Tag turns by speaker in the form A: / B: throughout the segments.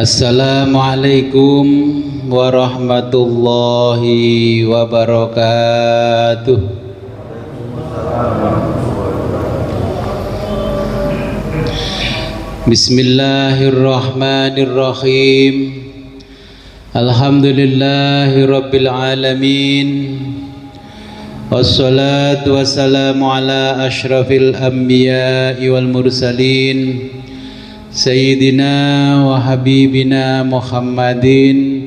A: Assalamualaikum warahmatullahi wabarakatuh. Bismillahirrahmanirrahim. Alhamdulillahi rabbil alamin. Wassalatu wassalamu ala ashrafil anbiya'i wal mursalin Sayyidina wa habibina Muhammadin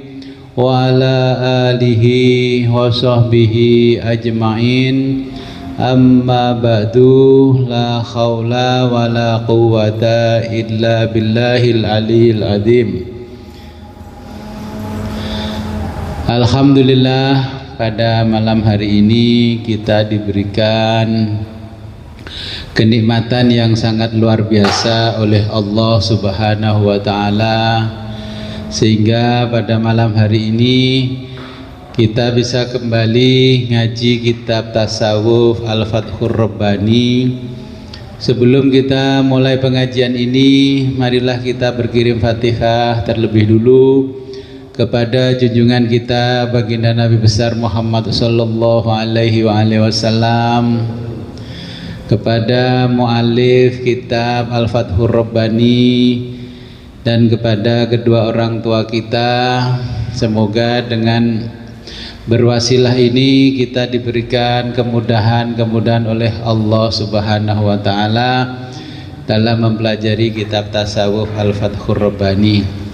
A: wa ala alihi wa sahbihi ajma'in. Amma ba'du, la khawla wa la quwwata illa billahil aliyil azim. Alhamdulillah, pada malam hari ini kita diberikan kenikmatan yang sangat luar biasa oleh Allah Subhanahu wa Ta'ala, sehingga pada malam hari ini kita bisa kembali ngaji kitab tasawuf Al-Fathur Rabbani. Sebelum kita mulai pengajian ini, marilah kita berkirim Fatihah terlebih dulu kepada junjungan kita baginda Nabi besar Muhammad sallallahu alaihi wasallam, kepada mu'alif kitab Al-Fathur Rabbani, dan kepada kedua orang tua kita. Semoga dengan berwasilah ini kita diberikan kemudahan oleh Allah Subhanahu wa Ta'ala dalam mempelajari kitab tasawuf Al-Fathur Rabbani.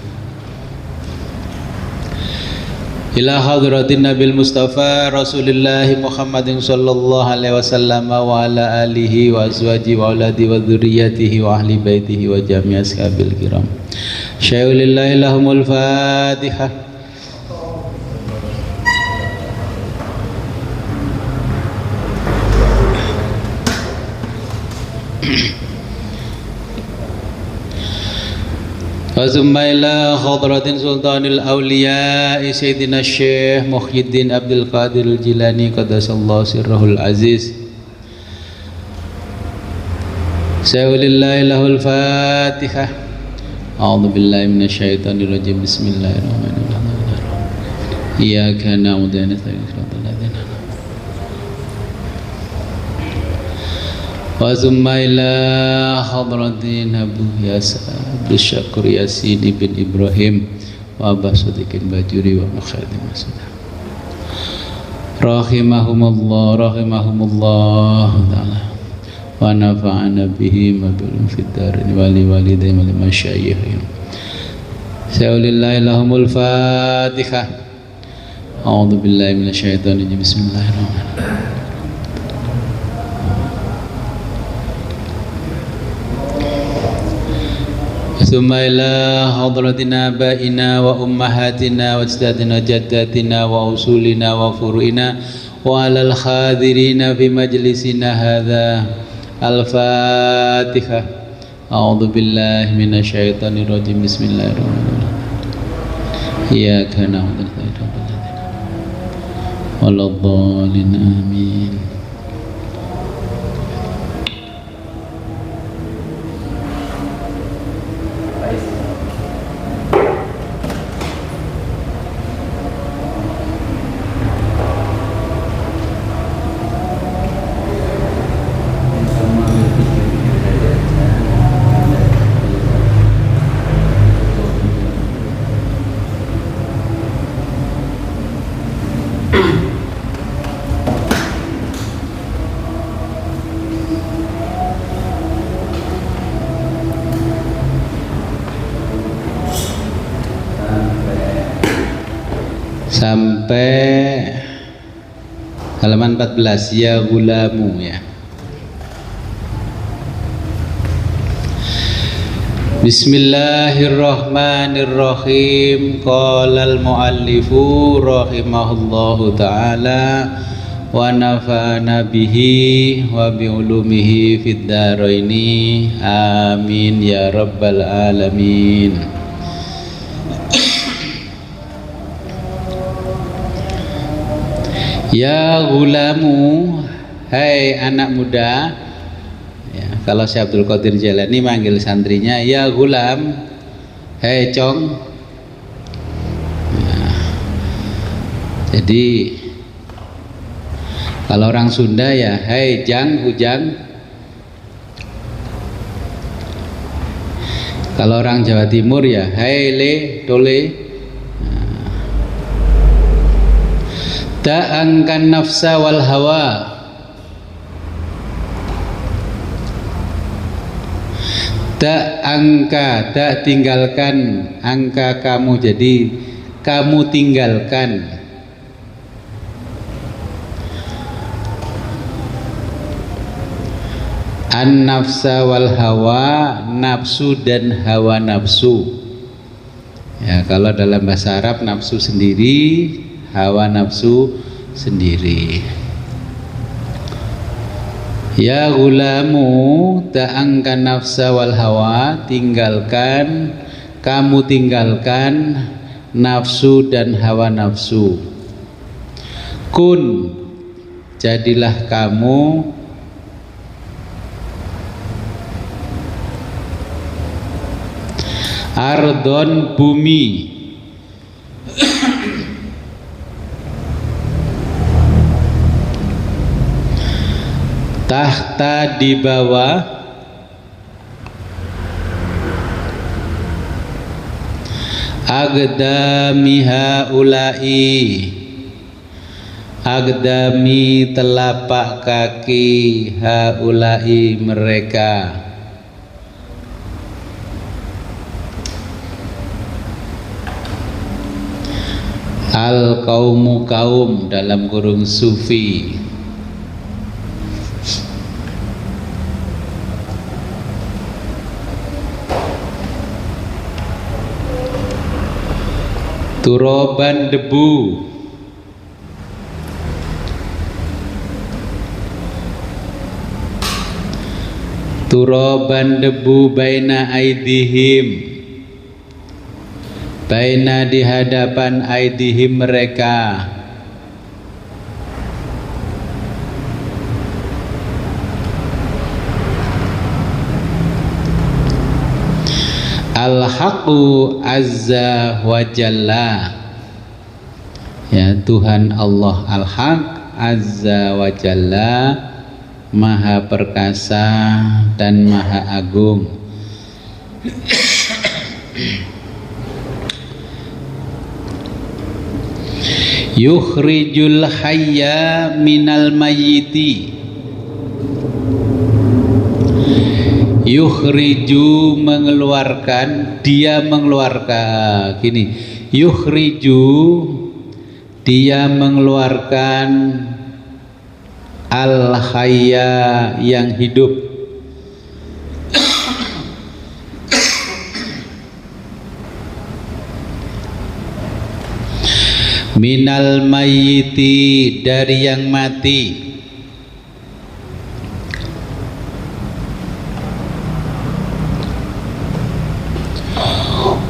A: Ila hadratin Nabil Mustafa Rasulillahi Muhammadin sallallahu alaihi wasallam wa ala alihi wa azwaji wa auladi wa dzurriyyatihi wa ahli baitihi wa jami' ashabil kiram. Syai'ulillahi lahumul Fatihah. Wasumma ila khadratin sultanil awliya Sayyidina Syekh Muhyiddin Abdul Qadir Al-Jilani qaddasallahu sirrahul aziz. Sa'ulillahi lahul Fatihah. A'udzu billahi minasyaitonir rajim. Bismillahirrahmanirrahim. Iyyaka na'budu wa iyyaka nasta'in. Wasumma ila hadratin Abu Yasa Abdul Syakur Yasin ibn Ibrahim wa Abah Sadiqin Bajuri wa Makhadim Masudah rahimahumullah ta'ala wa nafa'ana bihim wa bilum fid darin wali walidayhim wa limasyayikhihim. Sa'ulillahi lahumul Fatihah. A'udzu billahi minasyaitonir rajim. Bismillahirrahmanirrahim. Summa ila hadratina abaina wa ummahatina wa ajdatina jaddatina wa usulina wa furu'ina wa alal khadirina fi majlisina hadha. Al-Fatihah. A'udzu billahi minasyaitonir rajim. Bismillahirrahmanirrahim. Iyyaka na'budu wa iyyaka nasta'in. Waladdallin amin. Sampai halaman 14, ya gulamu, ya. Bismillahirrahmanirrahim. Qala al-muallifu rahimahullahu ta'ala wa nafa'ana bihi wa bi ulumihi fid dharaini amin ya rabbal alamin. Ya gulamu, hai anak muda. Ya, kalau Syekh Abdul Qadir Jailani manggil santrinya ya gulam, hei cong, Jadi kalau orang Sunda ya, hai jang, ujang. Kalau orang Jawa Timur ya, hai le, tole. Ta'angkan nafsa wal hawa. Angka, tinggalkan, angka kamu, jadi kamu tinggalkan. An nafsa wal hawa, nafsu dan hawa nafsu. Ya, kalau dalam bahasa Arab nafsu sendiri, hawa nafsu sendiri. Ya gulamu, ta'angkan nafsa wal hawa, tinggalkan, kamu tinggalkan nafsu dan hawa nafsu. Kun, jadilah kamu ardon, bumi, tahta, di bawah, agdami haulai, agdami telapak kaki, haulai mereka, al kaumu kaum dalam kurung sufi. Turoban, debu, turoban, debu, baina aidihim, baina di hadapan aidihim mereka, al-haqqu azza wa jalla, ya Tuhan Allah al-haq azza wa jalla, maha perkasa dan maha agung. Yukhrijul hayya minal mayyiti, yukhriju mengeluarkan, dia mengeluarkan, gini, yukhriju dia mengeluarkan, al hayya yang hidup, minal mayyiti dari yang mati,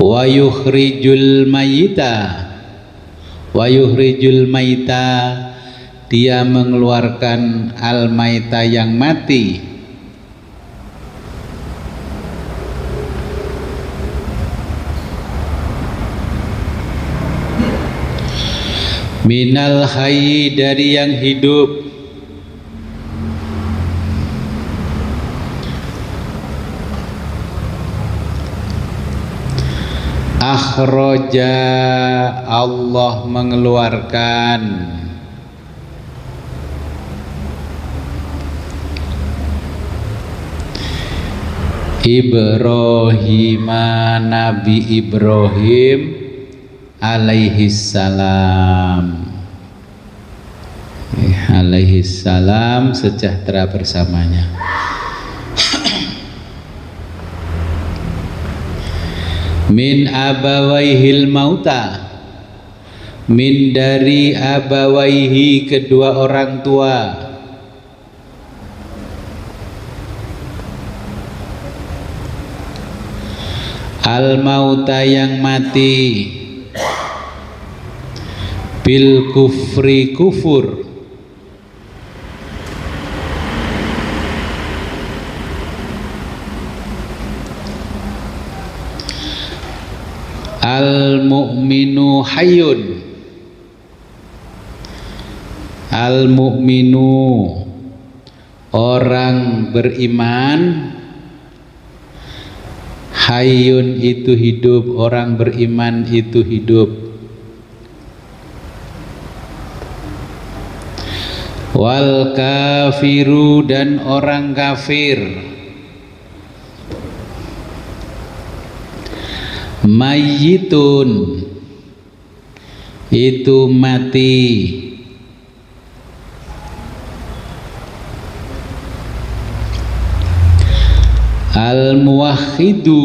A: wa yukhrijul mayyita, wa yukhrijul mayyita dia mengeluarkan al mayyita yang mati, minal hayyi dari yang hidup, akhraja Allah mengeluarkan, Ibrahim, Nabi Ibrahim alaihi salam, alaihi salam, sejahtera bersamanya. Min abawaihil mauta, min dari abawaihi kedua orang tua, al mauta yang mati, bil kufri kufur, al mu'minu hayyun, Al-mu'minu orang beriman, hayyun itu hidup, orang beriman itu hidup. Wal kafiru dan orang kafir, mayyitun itu mati. Al-muwahhidu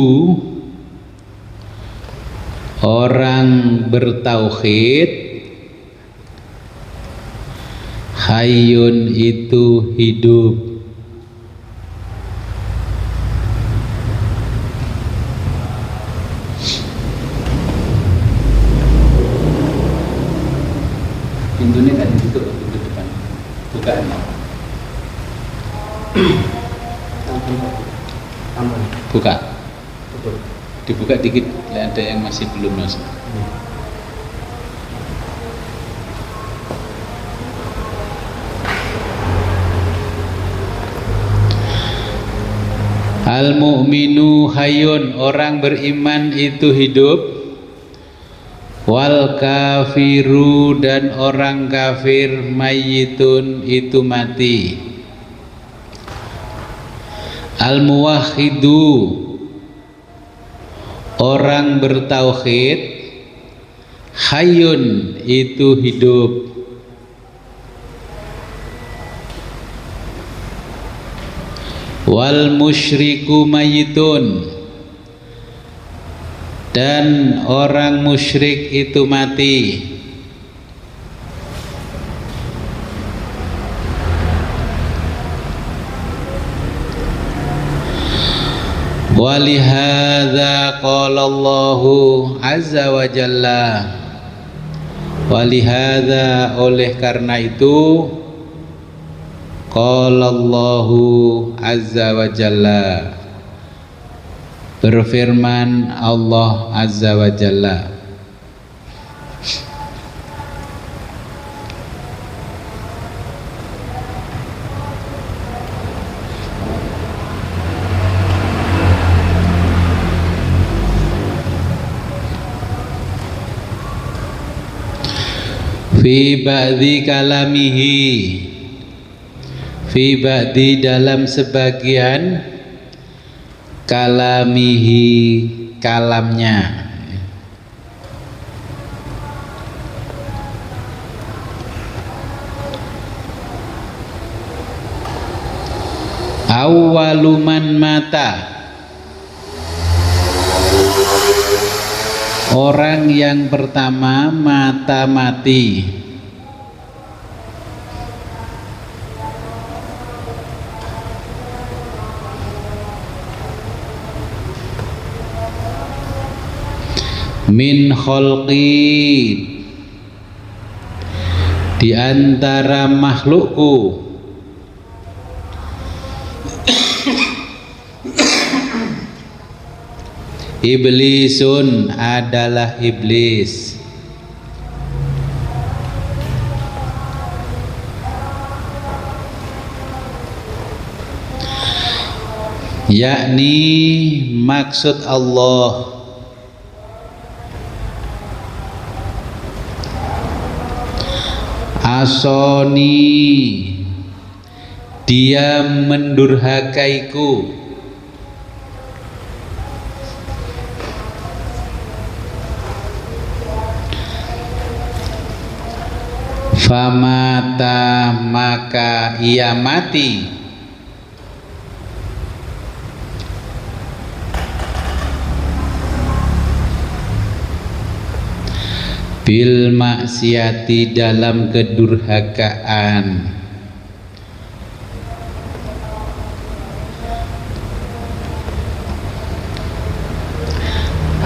A: orang bertauhid, hayyun itu hidup. Pintunya kan ditutup, pintu depan bukaan. Buka, dibuka dikit, ada yang masih belum masuk. Al-mu'minu hayyun orang beriman itu hidup. Wal kafiru dan orang kafir, mayyitun itu mati. Al-muwahhidu orang bertauhid, hayyun itu hidup. Wal musyriku mayyitun dan orang musyrik itu mati. Walihadza qala Allahu azza wa jalla, walihadza oleh karena itu, qala Allahu azza wa jalla berfirman Allah azza wa jalla, fi ba'di kalamihi, fi ba'di dalam sebagian kalamihi kalamnya. Awwaluman mata orang yang pertama mati. Min khalqi di antara makhlukku, iblisun adalah iblis. Yakni maksud Allah, asoni dia mendurhakaiku, famata maka ia mati, bil maksiati dalam kedurhakaan.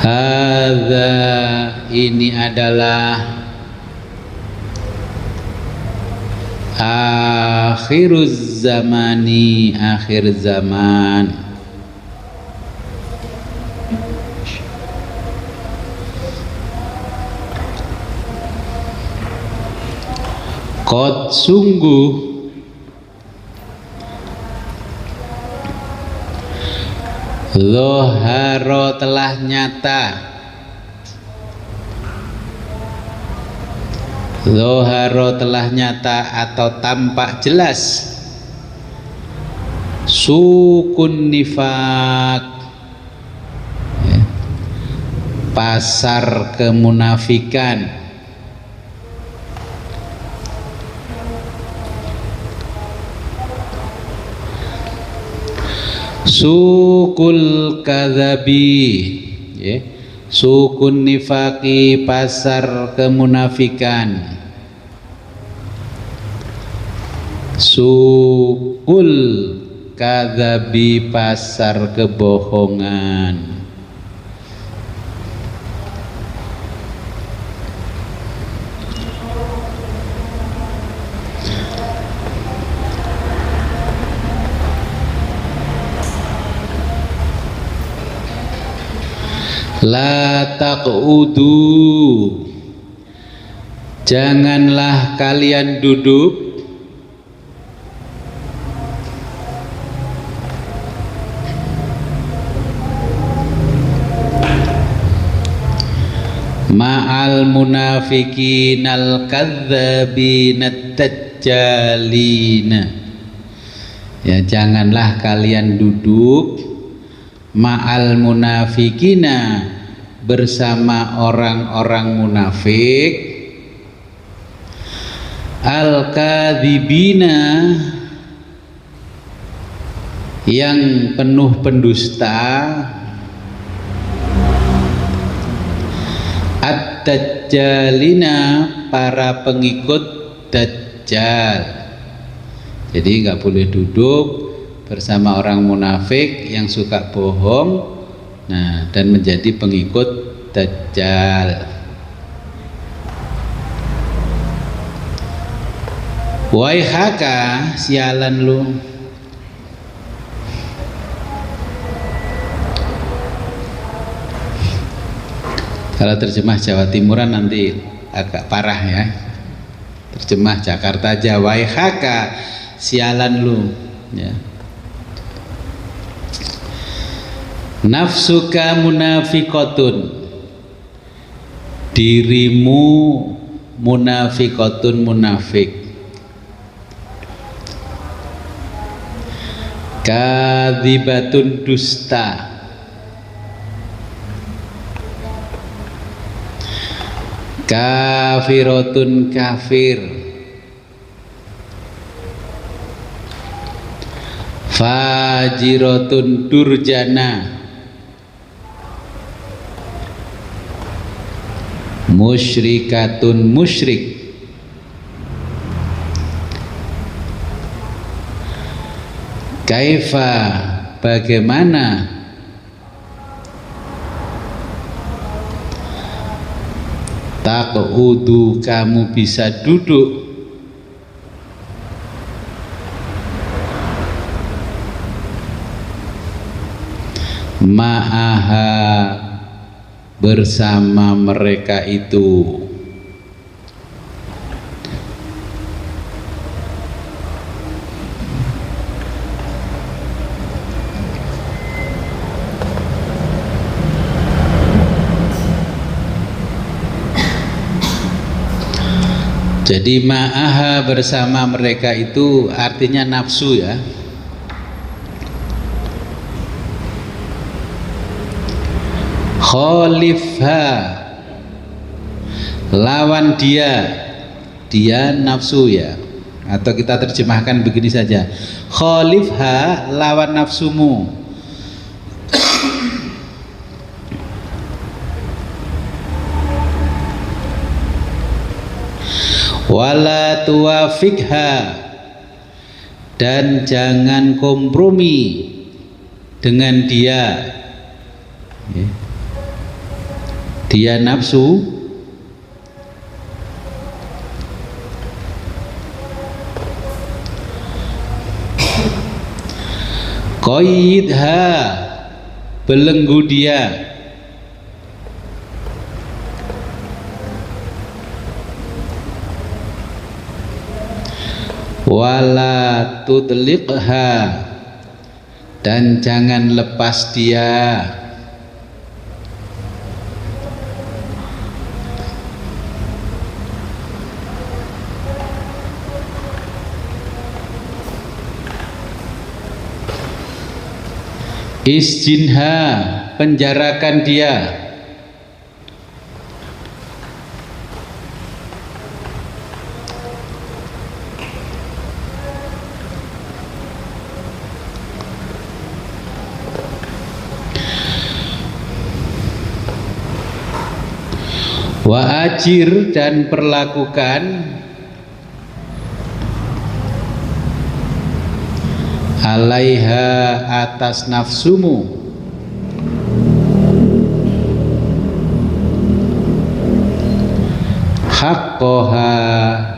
A: Hadza ini adalah akhiruz zamani, akhir zaman. Qad sungguh Zoharo telah nyata, Zoharo telah nyata atau tampak jelas, sukun nifak, pasar kemunafikan, sukul kadzabi, sukun nifaki, pasar kemunafikan, sukul kadzabi, pasar kebohongan. La taqudu, janganlah kalian duduk ma'al munafikin al-kadzabin at-tajjalina. Ya, janganlah kalian duduk ma'al munafikina, bersama orang-orang munafik, al-kadzibina, yang penuh pendusta, at-tajjalina, para pengikut Dajjal. Jadi nggak boleh duduk bersama orang munafik yang suka bohong, nah, dan menjadi pengikut Dajjal. Waihaka, sialan lu. Kalau terjemah Jawa Timuran nanti agak parah ya. Terjemah Jakarta aja, waihaka, sialan lu, ya. Nafsuka munafikotun, dirimu munafikotun, munafik. Kadzibatun, dusta. Kafirotun, kafir. Fajirotun, durjana. Musyrikatun, musyrik. Kaifa, bagaimana, taqudu, kamu bisa duduk ma'aha, bersama mereka itu. Jadi ma'aha, bersama mereka itu artinya nafsu ya. Khalifha, lawan dia, dia nafsu ya. Atau kita terjemahkan begini saja, khalifha, lawan nafsumu. Wala tuwafikha, dan jangan kompromi dengan dia. Dia nafsu, qaidha, belenggu dia. wala tudliqha, dan jangan lepas dia. Isjinha, penjarakan dia. Wa ajir, dan perlakukan alaiha, atas nafsumu, haqqoha,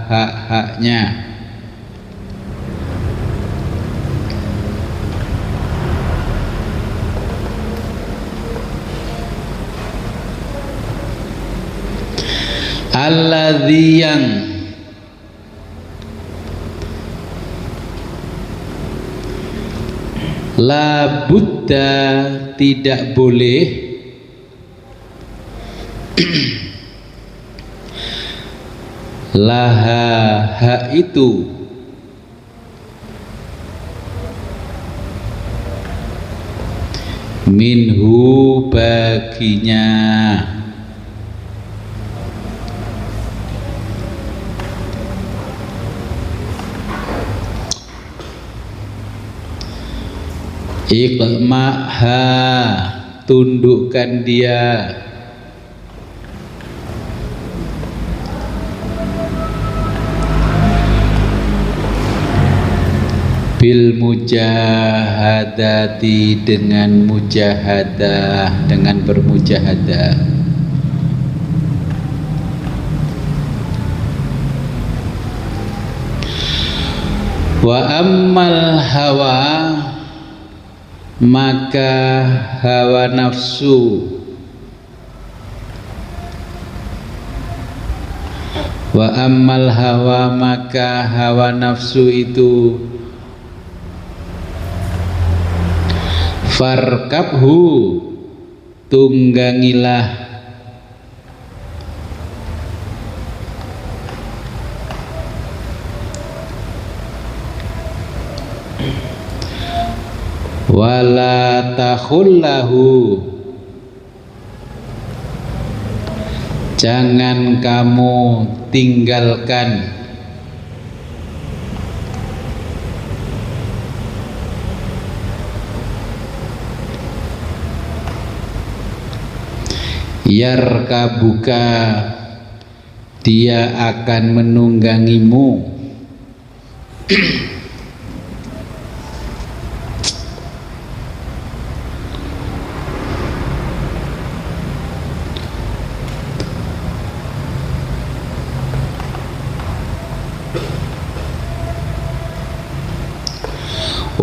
A: hak-haknya. Alladzi, yang la buddha, tidak boleh laha, hak itu, minhu, baginya. Iqma'ha, tundukkan dia. Bil mujahadati, dengan mujahadah, dengan bermujahadah. Wa ammal hawa, maka hawa nafsu. Wa ammal hawa, maka hawa nafsu itu farkabhu, tunggangilah. Wala takhullahu, jangan kamu tinggalkan. Yarkabuka, dia akan menunggangimu.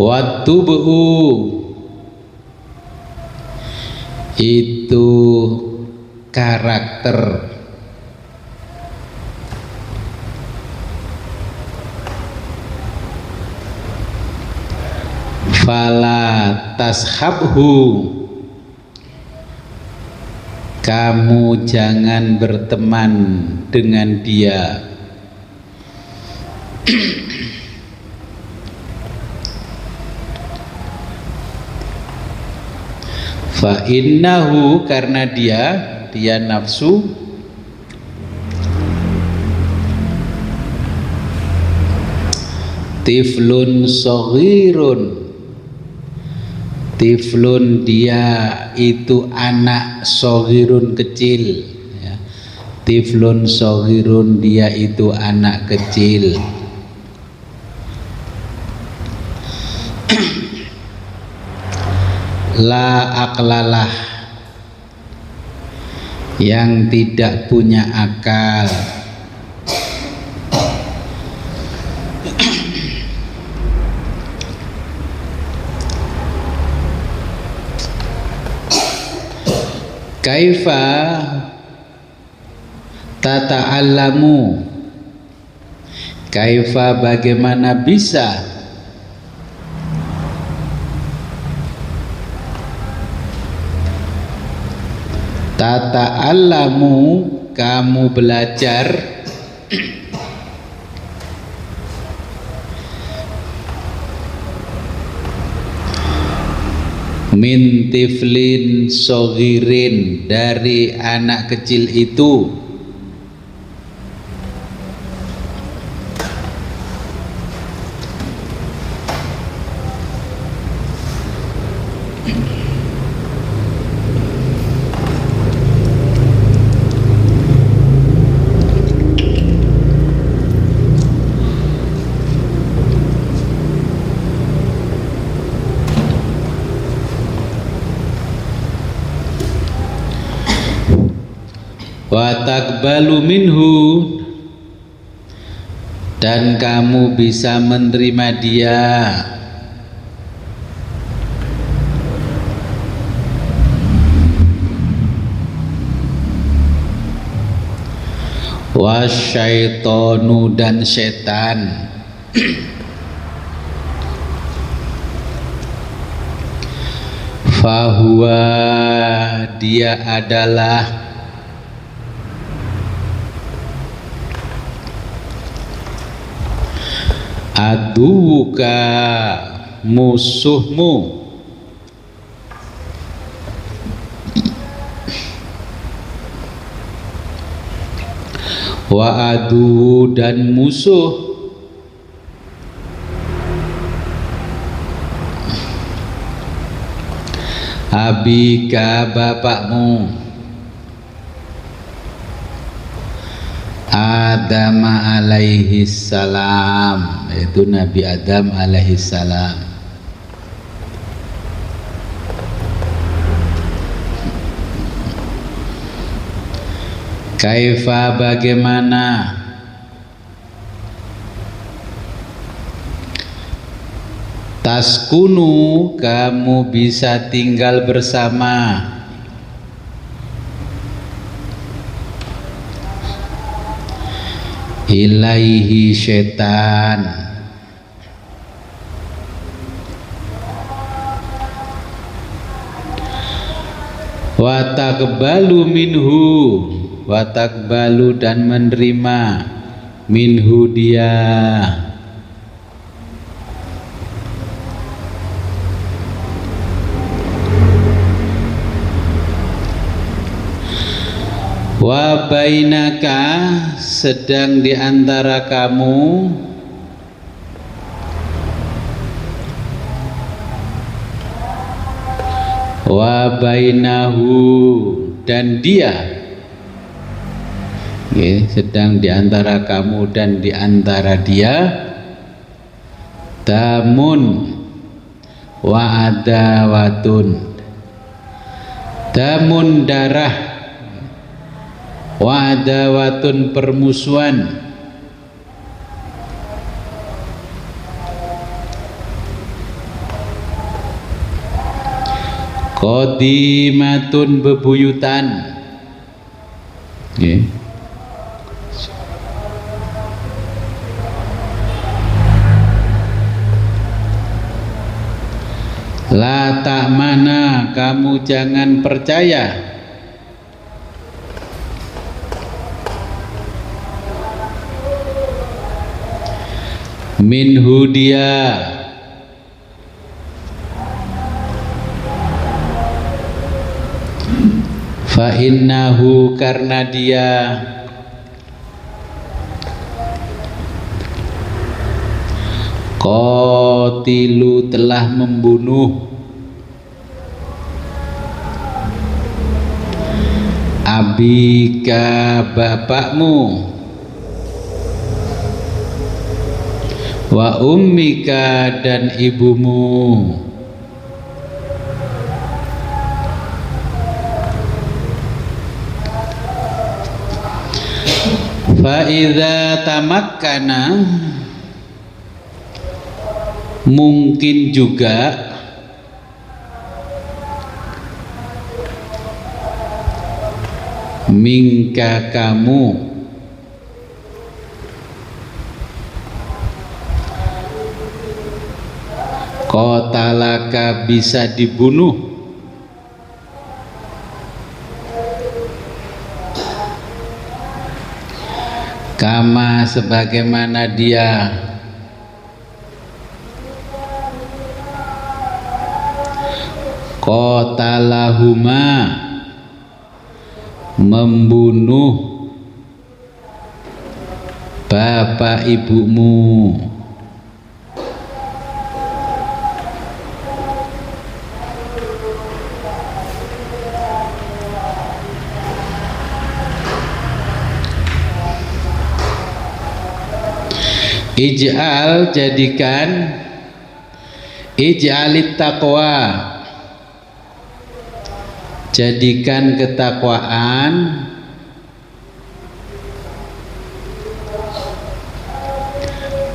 A: Watubu, itu karakter. Fala tashabhu, kamu jangan berteman dengan dia. Fa innahu, karena dia nafsu, tiflun shaghirun, tiflun, dia itu anak, shaghirun, kecil ya. Tiflun shaghirun, dia itu anak kecil. La aklalah, yang tidak punya akal. Kaifa tata'allamu, Kaifa bagaimana bisa tata'allamu kamu belajar min tiflin sogirin dari anak kecil itu wa taqbalu minhu dan kamu bisa menerima dia wasyaitonu dan setan fahuwa dia adalah aduka musuhmu wa adu dan musuh abika bapakmu Adam alaihi salam, yaitu Nabi Adam alaihi salam. Kaifa bagaimana taskunu kamu bisa tinggal bersama ilaihi setan wa taqbalu minhu wa taqbalu dan menerima minhu dia wa bainaka sedang di antara kamu wa bainahu dan dia sedang di antara kamu dan di antara dia damun wa adawatun damun darah wa adawatun permusuhan qadimatun bebuyutan la ta'mana kamu jangan percaya minhu dia fa innahu karena dia qatilu telah membunuh abika bapakmu wa ummika dan ibumu fa idza tamakkana mungkin juga mingka kamu Qatalaka bisa dibunuh, kama sebagaimana dia qatalahuma membunuh bapak ibumu. Ij'al jadikan, ij'alit taqwa jadikan ketakwaan,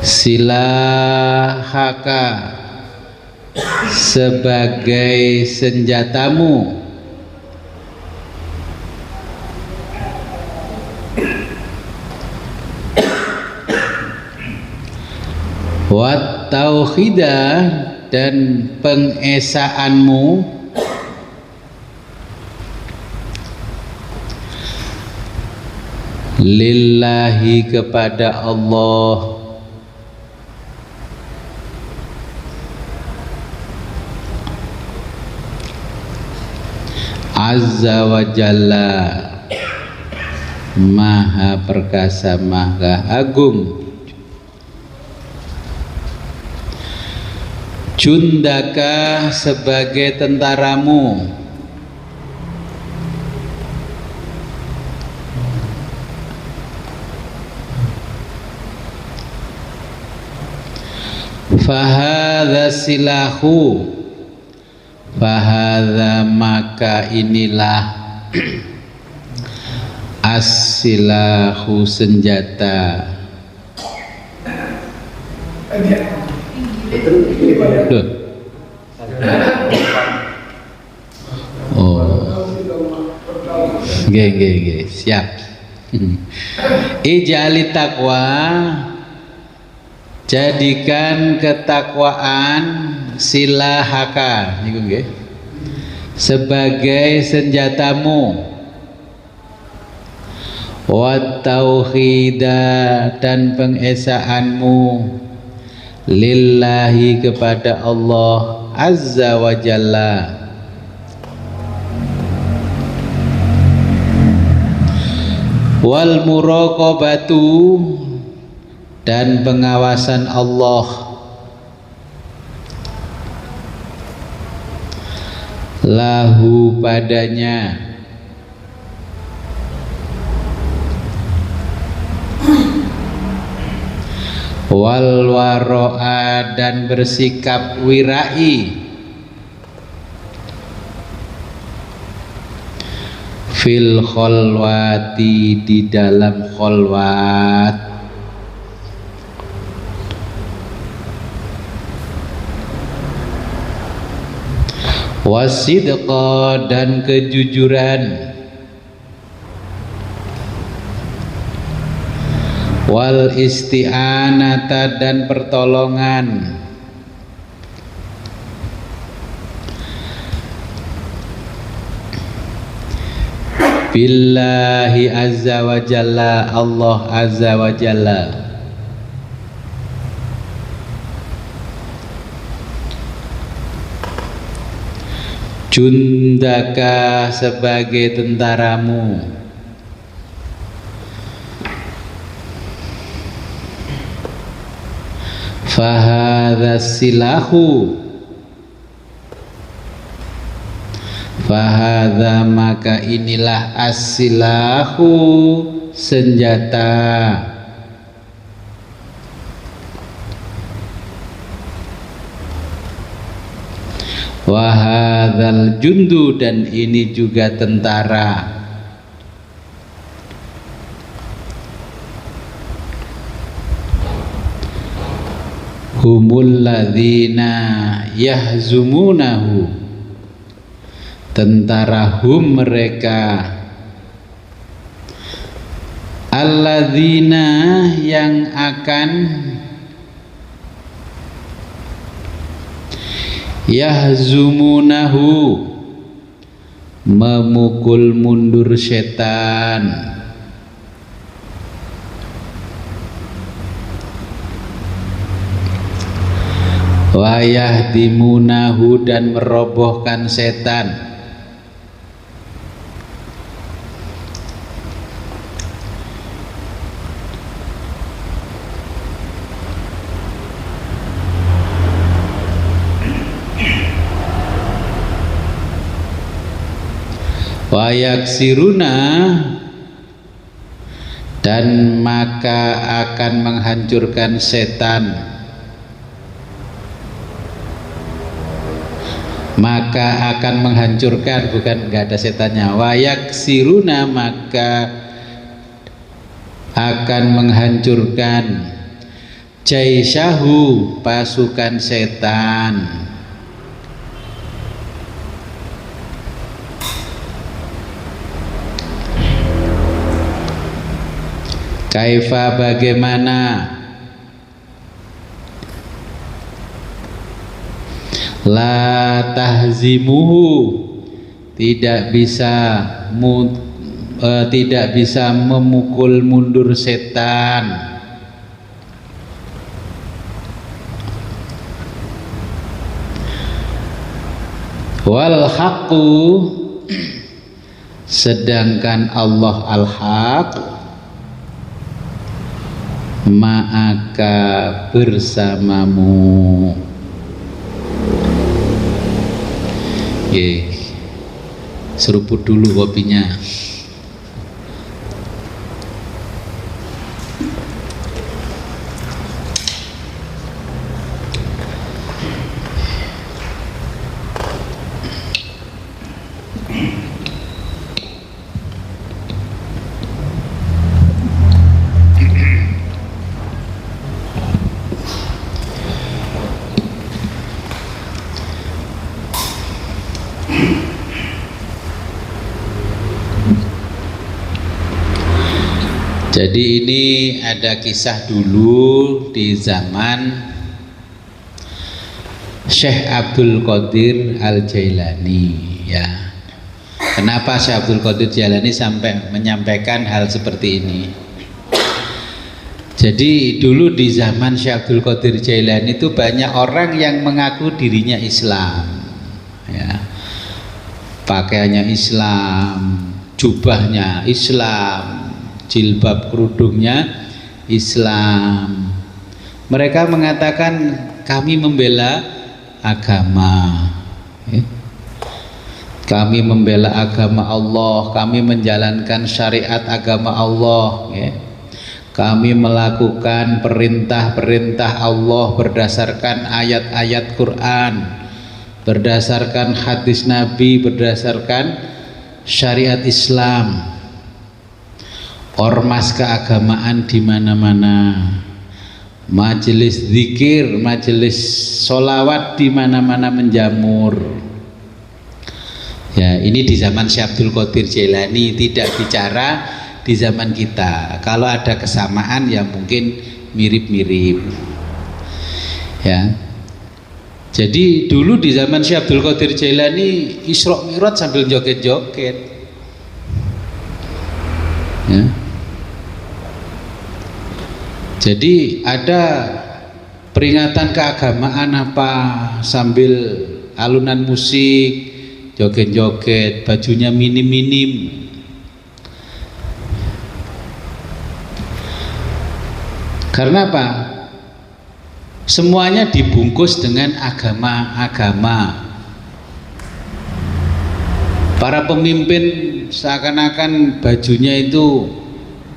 A: silahaka sebagai senjatamu, wat tauhidah dan pengesaanmu, lillahi kepada Allah, azza wa jalla maha perkasa maha agung. Jundaka sebagai tentaramu, fahadha silahu, fahadha maka inilah as-silahu senjata. Duh. Oh, gih, siap. Ij'ali taqwa jadikan ketakwaan, silahaka niku nggih, sebagai senjatamu, wa tauhidah dan pengesaanmu, lillahi kepada Allah azza wa jalla, wal muraqabatu dan pengawasan Allah, lahu padanya, wal waro'a dan bersikap wirai, fil kholwati di dalam kholwat, wasidqa dan kejujuran, wal isti'anata dan pertolongan, billahi azza wa jalla, Allah azza wa jalla, jundaka sebagai tentaramu, fahadha silahu, fahadha maka inilah as-silahu senjata, wahadzal jundu dan ini juga tentara, humul ladzina yahzumunahu, tentara hum mereka, alladzina yang akan Yahzumunahu, memukul mundur setan. Wa yahdimunahu, dan merobohkan setan. Wa yaksiruna, dan maka akan menghancurkan setan, maka akan menghancurkan, bukan nggak ada setannya. Wa yaksiruna, maka akan menghancurkan jaisahu, pasukan setan. Kaifa, bagaimana? La tahzimuhu, tidak bisa memukul mundur setan. Wal haqqu, sedangkan Allah al-haq, ma'aka, bersamamu. Seruput dulu kopinya. Jadi ini ada kisah dulu di zaman Syekh Abdul Qadir Al-Jailani, ya. Kenapa Syekh Abdul Qadir Jailani sampai menyampaikan hal seperti ini? Jadi dulu di zaman Syekh Abdul Qadir Jailani itu banyak orang yang mengaku dirinya Islam, ya. Pakaiannya Islam, jubahnya Islam, jilbab kerudungnya Islam. Mereka mengatakan kami membela agama, kami membela agama Allah, kami menjalankan syariat agama Allah, kami melakukan perintah-perintah Allah berdasarkan ayat-ayat Quran, berdasarkan hadis Nabi, berdasarkan syariat Islam. Ormas keagamaan di mana-mana, majelis zikir, majelis sholawat di mana-mana menjamur. Ya, ini di zaman Syekh Abdul Qadir Jailani, tidak bicara di zaman kita. Kalau ada kesamaan ya mungkin mirip-mirip. Ya. Jadi dulu di zaman Syekh Abdul Qadir Jailani Isra Mi'raj sambil joget-joget. Ya. Jadi ada peringatan keagamaan apa sambil alunan musik, joget-joget, bajunya minim-minim. Karena apa? Semuanya dibungkus dengan agama-agama. Para pemimpin seakan-akan bajunya itu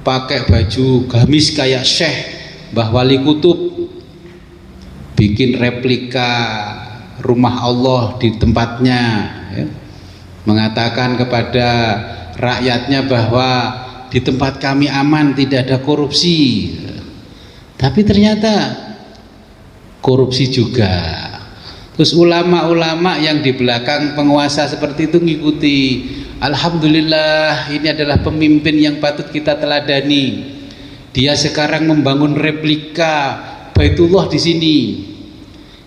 A: pakai baju gamis kayak Syekh Mbah Wali Kutub, bikin replika rumah Allah di tempatnya, ya. Mengatakan kepada rakyatnya bahwa di tempat kami aman, tidak ada korupsi. Tapi ternyata korupsi juga. Terus ulama-ulama yang di belakang penguasa seperti itu ngikuti. Alhamdulillah, ini adalah pemimpin yang patut kita teladani. Dia sekarang membangun replika Baitullah di sini.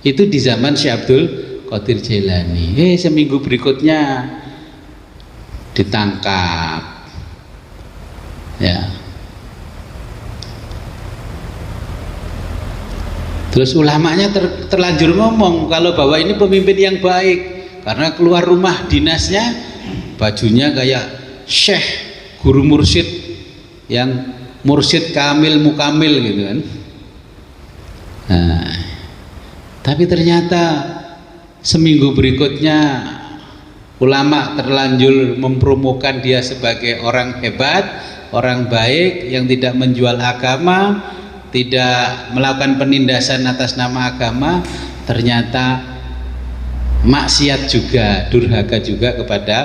A: Itu di zaman Syekh Abdul Qadir Jailani. Seminggu berikutnya ditangkap. Ya. Terus ulamanya terlanjur ngomong kalau bahwa ini pemimpin yang baik, karena keluar rumah dinasnya bajunya kayak syekh, guru mursyid yang mursyid kamil mukamil gitu kan. Nah, tapi ternyata seminggu berikutnya ulama terlanjur mempromokan dia sebagai orang hebat, orang baik yang tidak menjual agama, tidak melakukan penindasan atas nama agama. Ternyata maksiat juga, durhaka juga kepada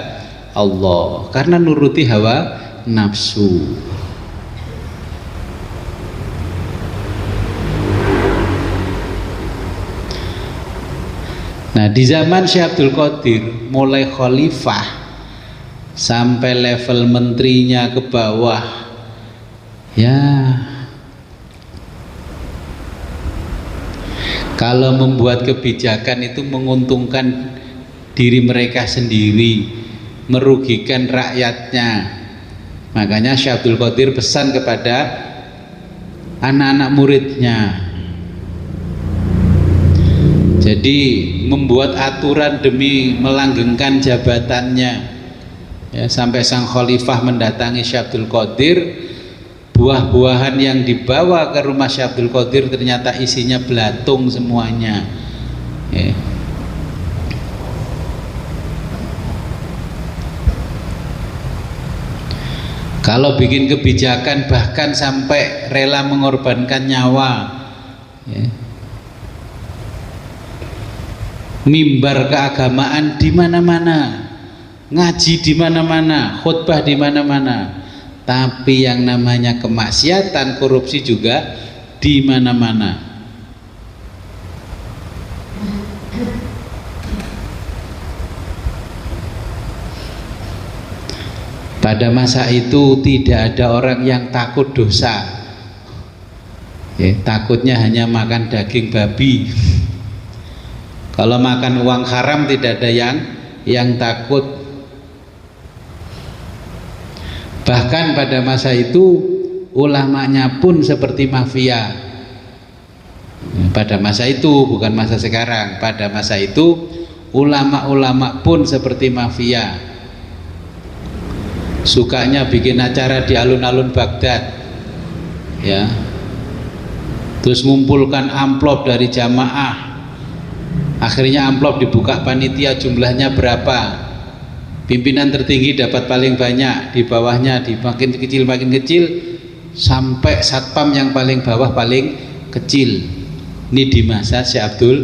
A: Allah karena nuruti hawa nafsu. Nah, di zaman Syekh Abdul Qadir mulai khalifah sampai level menterinya ke bawah, ya kalau membuat kebijakan itu menguntungkan diri mereka sendiri, merugikan rakyatnya. Makanya Syekh Abdul Qadir pesan kepada anak-anak muridnya, jadi membuat aturan demi melanggengkan jabatannya. Ya, sampai sang khalifah mendatangi Syekh Abdul Qadir, buah-buahan yang dibawa ke rumah Syekh Abdul Qadir ternyata isinya belatung semuanya. Ya. Kalau bikin kebijakan bahkan sampai rela mengorbankan nyawa. Ya. Mimbar keagamaan di mana-mana, ngaji di mana-mana, khutbah di mana-mana, tapi yang namanya kemaksiatan, korupsi juga di mana-mana. Pada masa itu tidak ada orang yang takut dosa, ya, takutnya hanya makan daging babi. Kalau makan uang haram tidak ada yang takut. Bahkan pada masa itu ulamanya pun seperti mafia. Pada masa itu, bukan masa sekarang. Pada masa itu ulama-ulama pun seperti mafia. Sukanya bikin acara di alun-alun Baghdad, ya. Terus ngumpulkan amplop dari jamaah. Akhirnya amplop dibuka panitia, jumlahnya berapa, pimpinan tertinggi dapat paling banyak, di bawahnya di makin kecil, sampai satpam yang paling bawah paling kecil. Ini di masa Syekh Abdul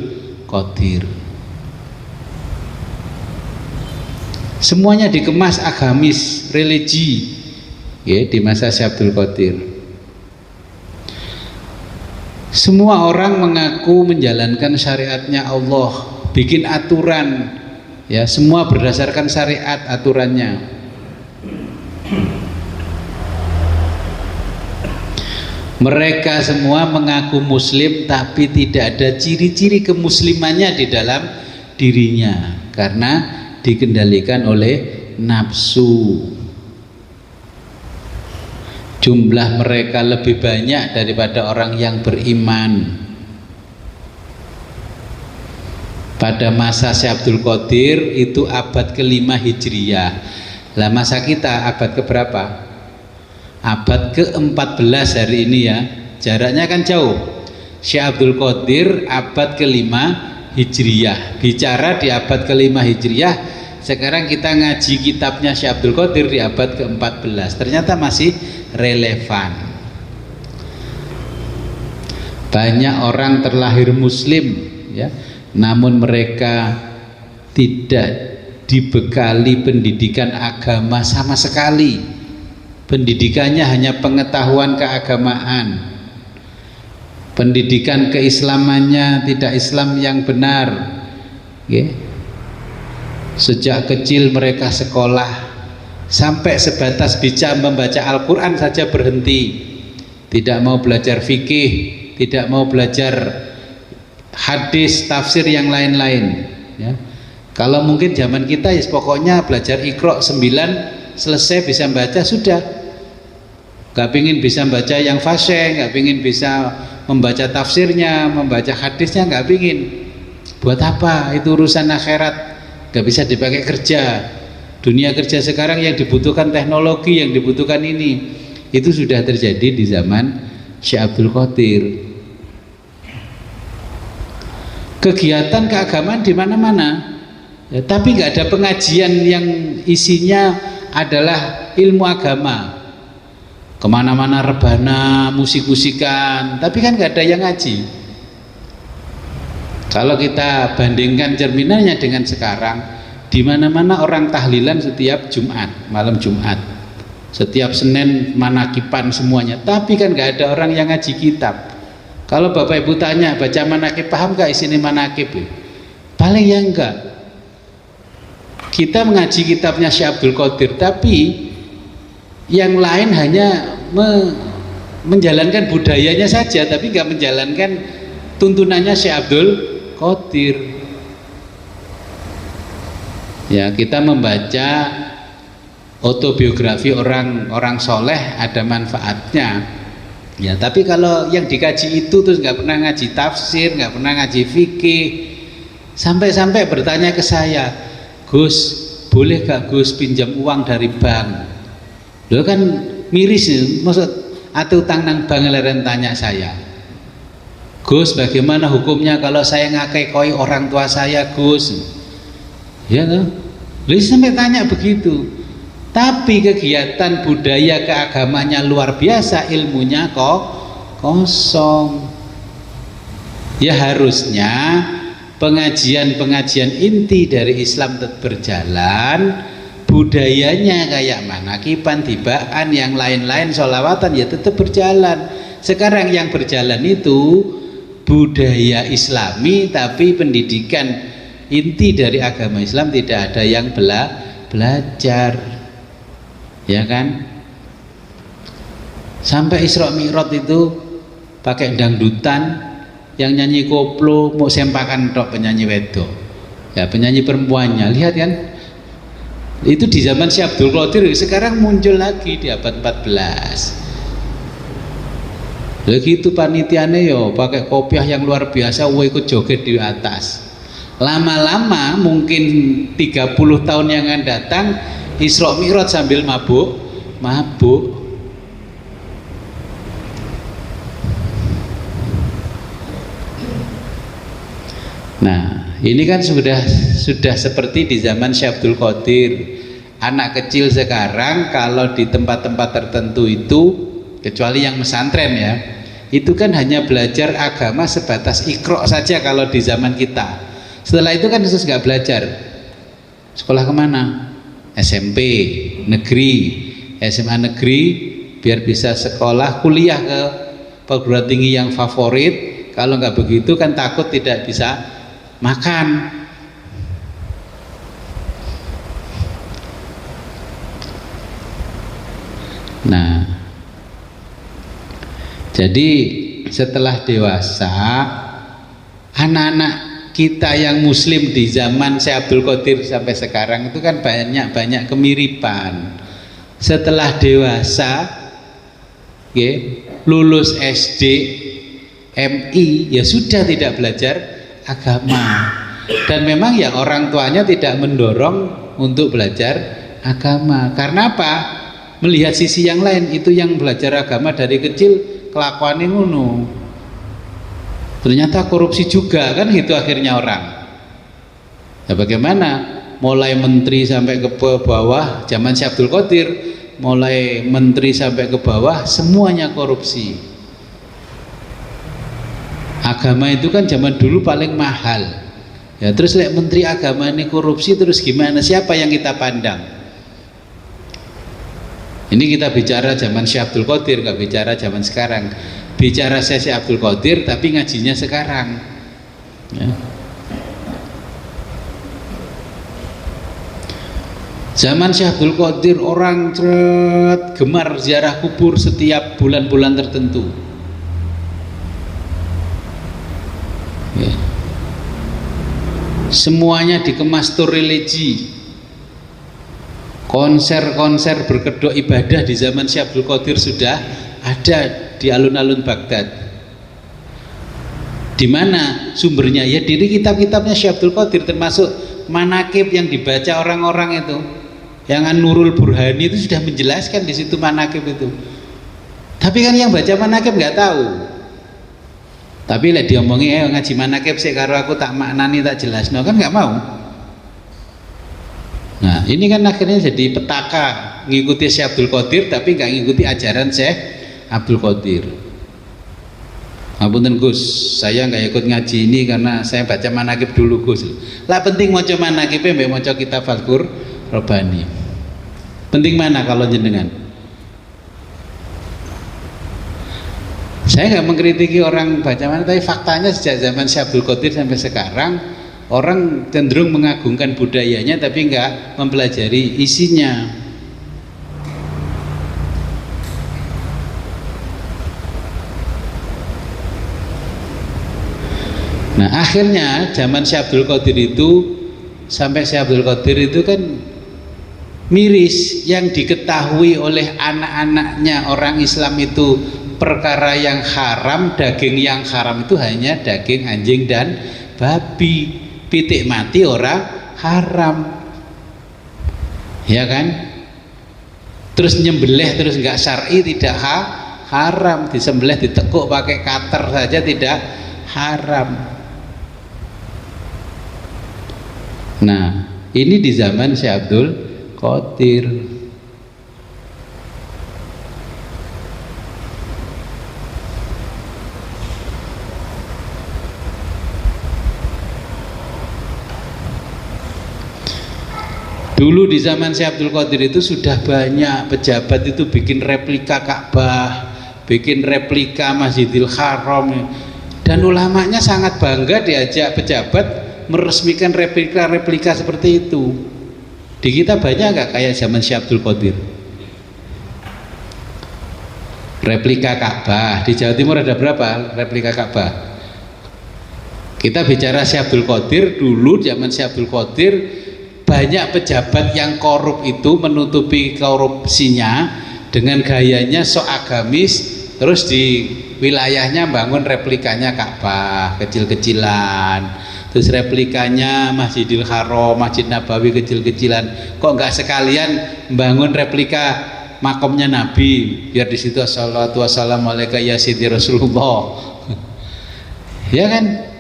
A: Qadir. Semuanya dikemas agamis, religi, ya, di masa Syekh Abdul Qadir. Semua orang mengaku menjalankan syariatnya Allah, bikin aturan, ya, semua berdasarkan syariat aturannya. Mereka semua mengaku muslim tapi tidak ada ciri-ciri kemuslimannya di dalam dirinya karena dikendalikan oleh nafsu. Jumlah mereka lebih banyak daripada orang yang beriman. Pada masa Syekh Abdul Qadir itu abad ke-5 Hijriyah. Lah masa kita abad ke-berapa? Abad ke-14 hari ini, ya. Jaraknya kan jauh. Syekh Abdul Qadir abad ke-5 Hijriyah. Bicara di abad ke-5 Hijriyah, sekarang kita ngaji kitabnya Syekh Abdul Qadir di abad ke-14. Ternyata masih relevan. Banyak orang terlahir muslim, ya, namun mereka tidak dibekali pendidikan agama sama sekali. Pendidikannya hanya pengetahuan keagamaan, pendidikan keislamannya tidak Islam yang benar, ya. Sejak kecil mereka sekolah sampai sebatas bisa membaca Al-Quran saja berhenti, tidak mau belajar fikih, tidak mau belajar hadis, tafsir yang lain-lain. ya. Kalau mungkin zaman kita ya pokoknya belajar Iqra 9 selesai bisa baca sudah. Gak pingin bisa baca yang fasih, gak pingin bisa membaca tafsirnya, membaca hadisnya, gak pingin. Buat apa? Itu urusan akhirat, gak bisa dipakai kerja. Dunia kerja sekarang yang dibutuhkan teknologi, yang dibutuhkan ini, itu sudah terjadi di zaman Syekh Abdul Qadir. Kegiatan keagamaan di mana-mana, ya, tapi nggak ada pengajian yang isinya adalah ilmu agama. Kemana-mana rebana, musik-musikan, tapi kan nggak ada yang ngaji. Kalau kita bandingkan cerminannya dengan sekarang, di mana-mana orang tahlilan setiap Jumat, malam Jumat, setiap Senin manakipan semuanya, tapi kan nggak ada orang yang ngaji kitab. Kalau Bapak Ibu tanya baca manakib paham nggak isinya manakib? Paling ya enggak. Kita mengaji kitabnya Syekh Abdul Qadir, tapi yang lain hanya menjalankan budayanya saja, tapi nggak menjalankan tuntunannya Syekh Abdul Qadir. Ya, kita membaca autobiografi orang soleh ada manfaatnya. Ya, tapi kalau yang dikaji itu terus nggak pernah ngaji tafsir, nggak pernah ngaji fikih, sampai-sampai bertanya ke saya, Gus, boleh gak Gus pinjam uang dari bank? Loh kan miris ya, maksud atau utang nang bank leren tanya saya, Gus bagaimana hukumnya kalau saya ngakekoi orang tua saya Gus? Ya kan? Lalu sampai tanya begitu. Tapi kegiatan budaya keagamanya luar biasa, ilmunya kok kosong. Ya harusnya pengajian-pengajian inti dari Islam tetap berjalan, budayanya kayak manakipan, tibaan, yang lain-lain, sholawatan ya tetap berjalan. Sekarang yang berjalan itu budaya Islami, tapi pendidikan inti dari agama Islam tidak ada yang belajar. Ya kan, sampai Isra Mi'raj itu pakai dangdutan, yang nyanyi koplo mau sempakan tok penyanyi wedok, ya penyanyi perempuannya, lihat kan, itu di zaman Syekh Abdul Qadir. Sekarang muncul lagi di abad 14. Begitu panitiane yo pakai kopiah yang luar biasa, ikut joget di atas. Lama-lama mungkin 30 tahun yang akan datang Isra Mi'raj sambil mabuk. Nah, ini kan sudah seperti di zaman Syekh Abdul Qadir. Anak kecil sekarang kalau di tempat-tempat tertentu itu, kecuali yang pesantren ya, itu kan hanya belajar agama sebatas Iqra saja kalau di zaman kita. Setelah itu kan Yesus nggak belajar. Sekolah kemana? SMP negeri, SMA negeri, biar bisa sekolah kuliah ke perguruan tinggi yang favorit. Kalau nggak begitu kan takut tidak bisa makan. Nah, jadi setelah dewasa, anak-anak kita yang muslim di zaman Syekh Abdul Qadir sampai sekarang itu kan banyak kemiripan. Setelah dewasa, lulus SD, MI, ya sudah tidak belajar agama. Dan memang ya orang tuanya tidak mendorong untuk belajar agama. Karena apa? Melihat sisi yang lain, itu yang belajar agama dari kecil kelakuannya ngono. Ternyata korupsi juga kan, gitu akhirnya orang. Ya bagaimana? Mulai menteri sampai ke bawah, zaman Syekh Abdul Qadir, mulai menteri sampai ke bawah semuanya korupsi. Agama itu kan zaman dulu paling mahal. Ya terus lihat menteri agama ini korupsi, terus gimana? Siapa yang kita pandang? Ini kita bicara zaman Syekh Abdul Qadir, nggak bicara zaman sekarang. Bicara Syekh Abdul Qadir tapi ngajinya sekarang ya. Zaman Syekh Abdul Qadir orang gemar ziarah kubur setiap bulan-bulan tertentu ya. semuanya dikemas tur religi. Konser-konser berkedok ibadah di zaman Syekh Abdul Qadir sudah ada di alun-alun Baghdad. Di mana sumbernya? Ya dari kitab-kitabnya Syekh Abdul Qadir, termasuk manakib yang dibaca orang-orang itu. Yang Nurul Burhani itu sudah menjelaskan di situ manakib itu. Tapi kan yang baca manakib nggak tahu. Tapi lah diomongi ngaji manakib sih karo aku tak maknani tak jelasno, kan nggak mau. Nah ini kan akhirnya jadi petaka ngikuti Syekh Abdul Qadir tapi nggak ngikuti ajaran Syekh Abdul Qadir. Ngapunten Gus, saya nggak ikut ngaji ini karena saya baca manakib dulu Gus. Lah penting maca manakibnya mbek maca kitab Fathur Rabbani. Penting mana kalau jenengan? Saya nggak mengkritiki orang baca mana, tapi faktanya sejak zaman Syekh Abdul Qadir sampai sekarang orang cenderung mengagungkan budayanya tapi nggak mempelajari isinya. Nah akhirnya zaman Syekh Abdul Qadir itu sampai Syekh Abdul Qadir itu kan miris, yang diketahui oleh anak-anaknya orang Islam itu perkara yang haram, daging yang haram itu hanya daging anjing dan babi. Pitik mati orang haram, ya kan? Terus nyembelih terus nggak syar'i tidak haram, disembelih ditekuk pakai cutter saja tidak haram. Nah ini di zaman Syekh Abdul Qadir. Dulu di zaman Syekh Abdul Qadir itu sudah banyak pejabat itu bikin replika Ka'bah, bikin replika Masjidil Haram, dan ulamanya sangat bangga diajak pejabat meresmikan replika-replika seperti itu. Di kita banyak nggak kayak zaman Syekh Abdul Qadir? Replika Ka'bah di Jawa Timur ada berapa replika Ka'bah? Kita bicara Syekh Abdul Qadir, dulu zaman Syekh Abdul Qadir banyak pejabat yang korup itu menutupi korupsinya dengan gayanya sok agamis, terus di wilayahnya bangun replikanya Ka'bah kecil-kecilan, terus replikanya Masjidil Haram, Masjid Nabawi kecil-kecilan. Kok nggak sekalian bangun replika makomnya Nabi biar di situ assalatu wassalamu alaika ya sidi Rasulullah ya kan?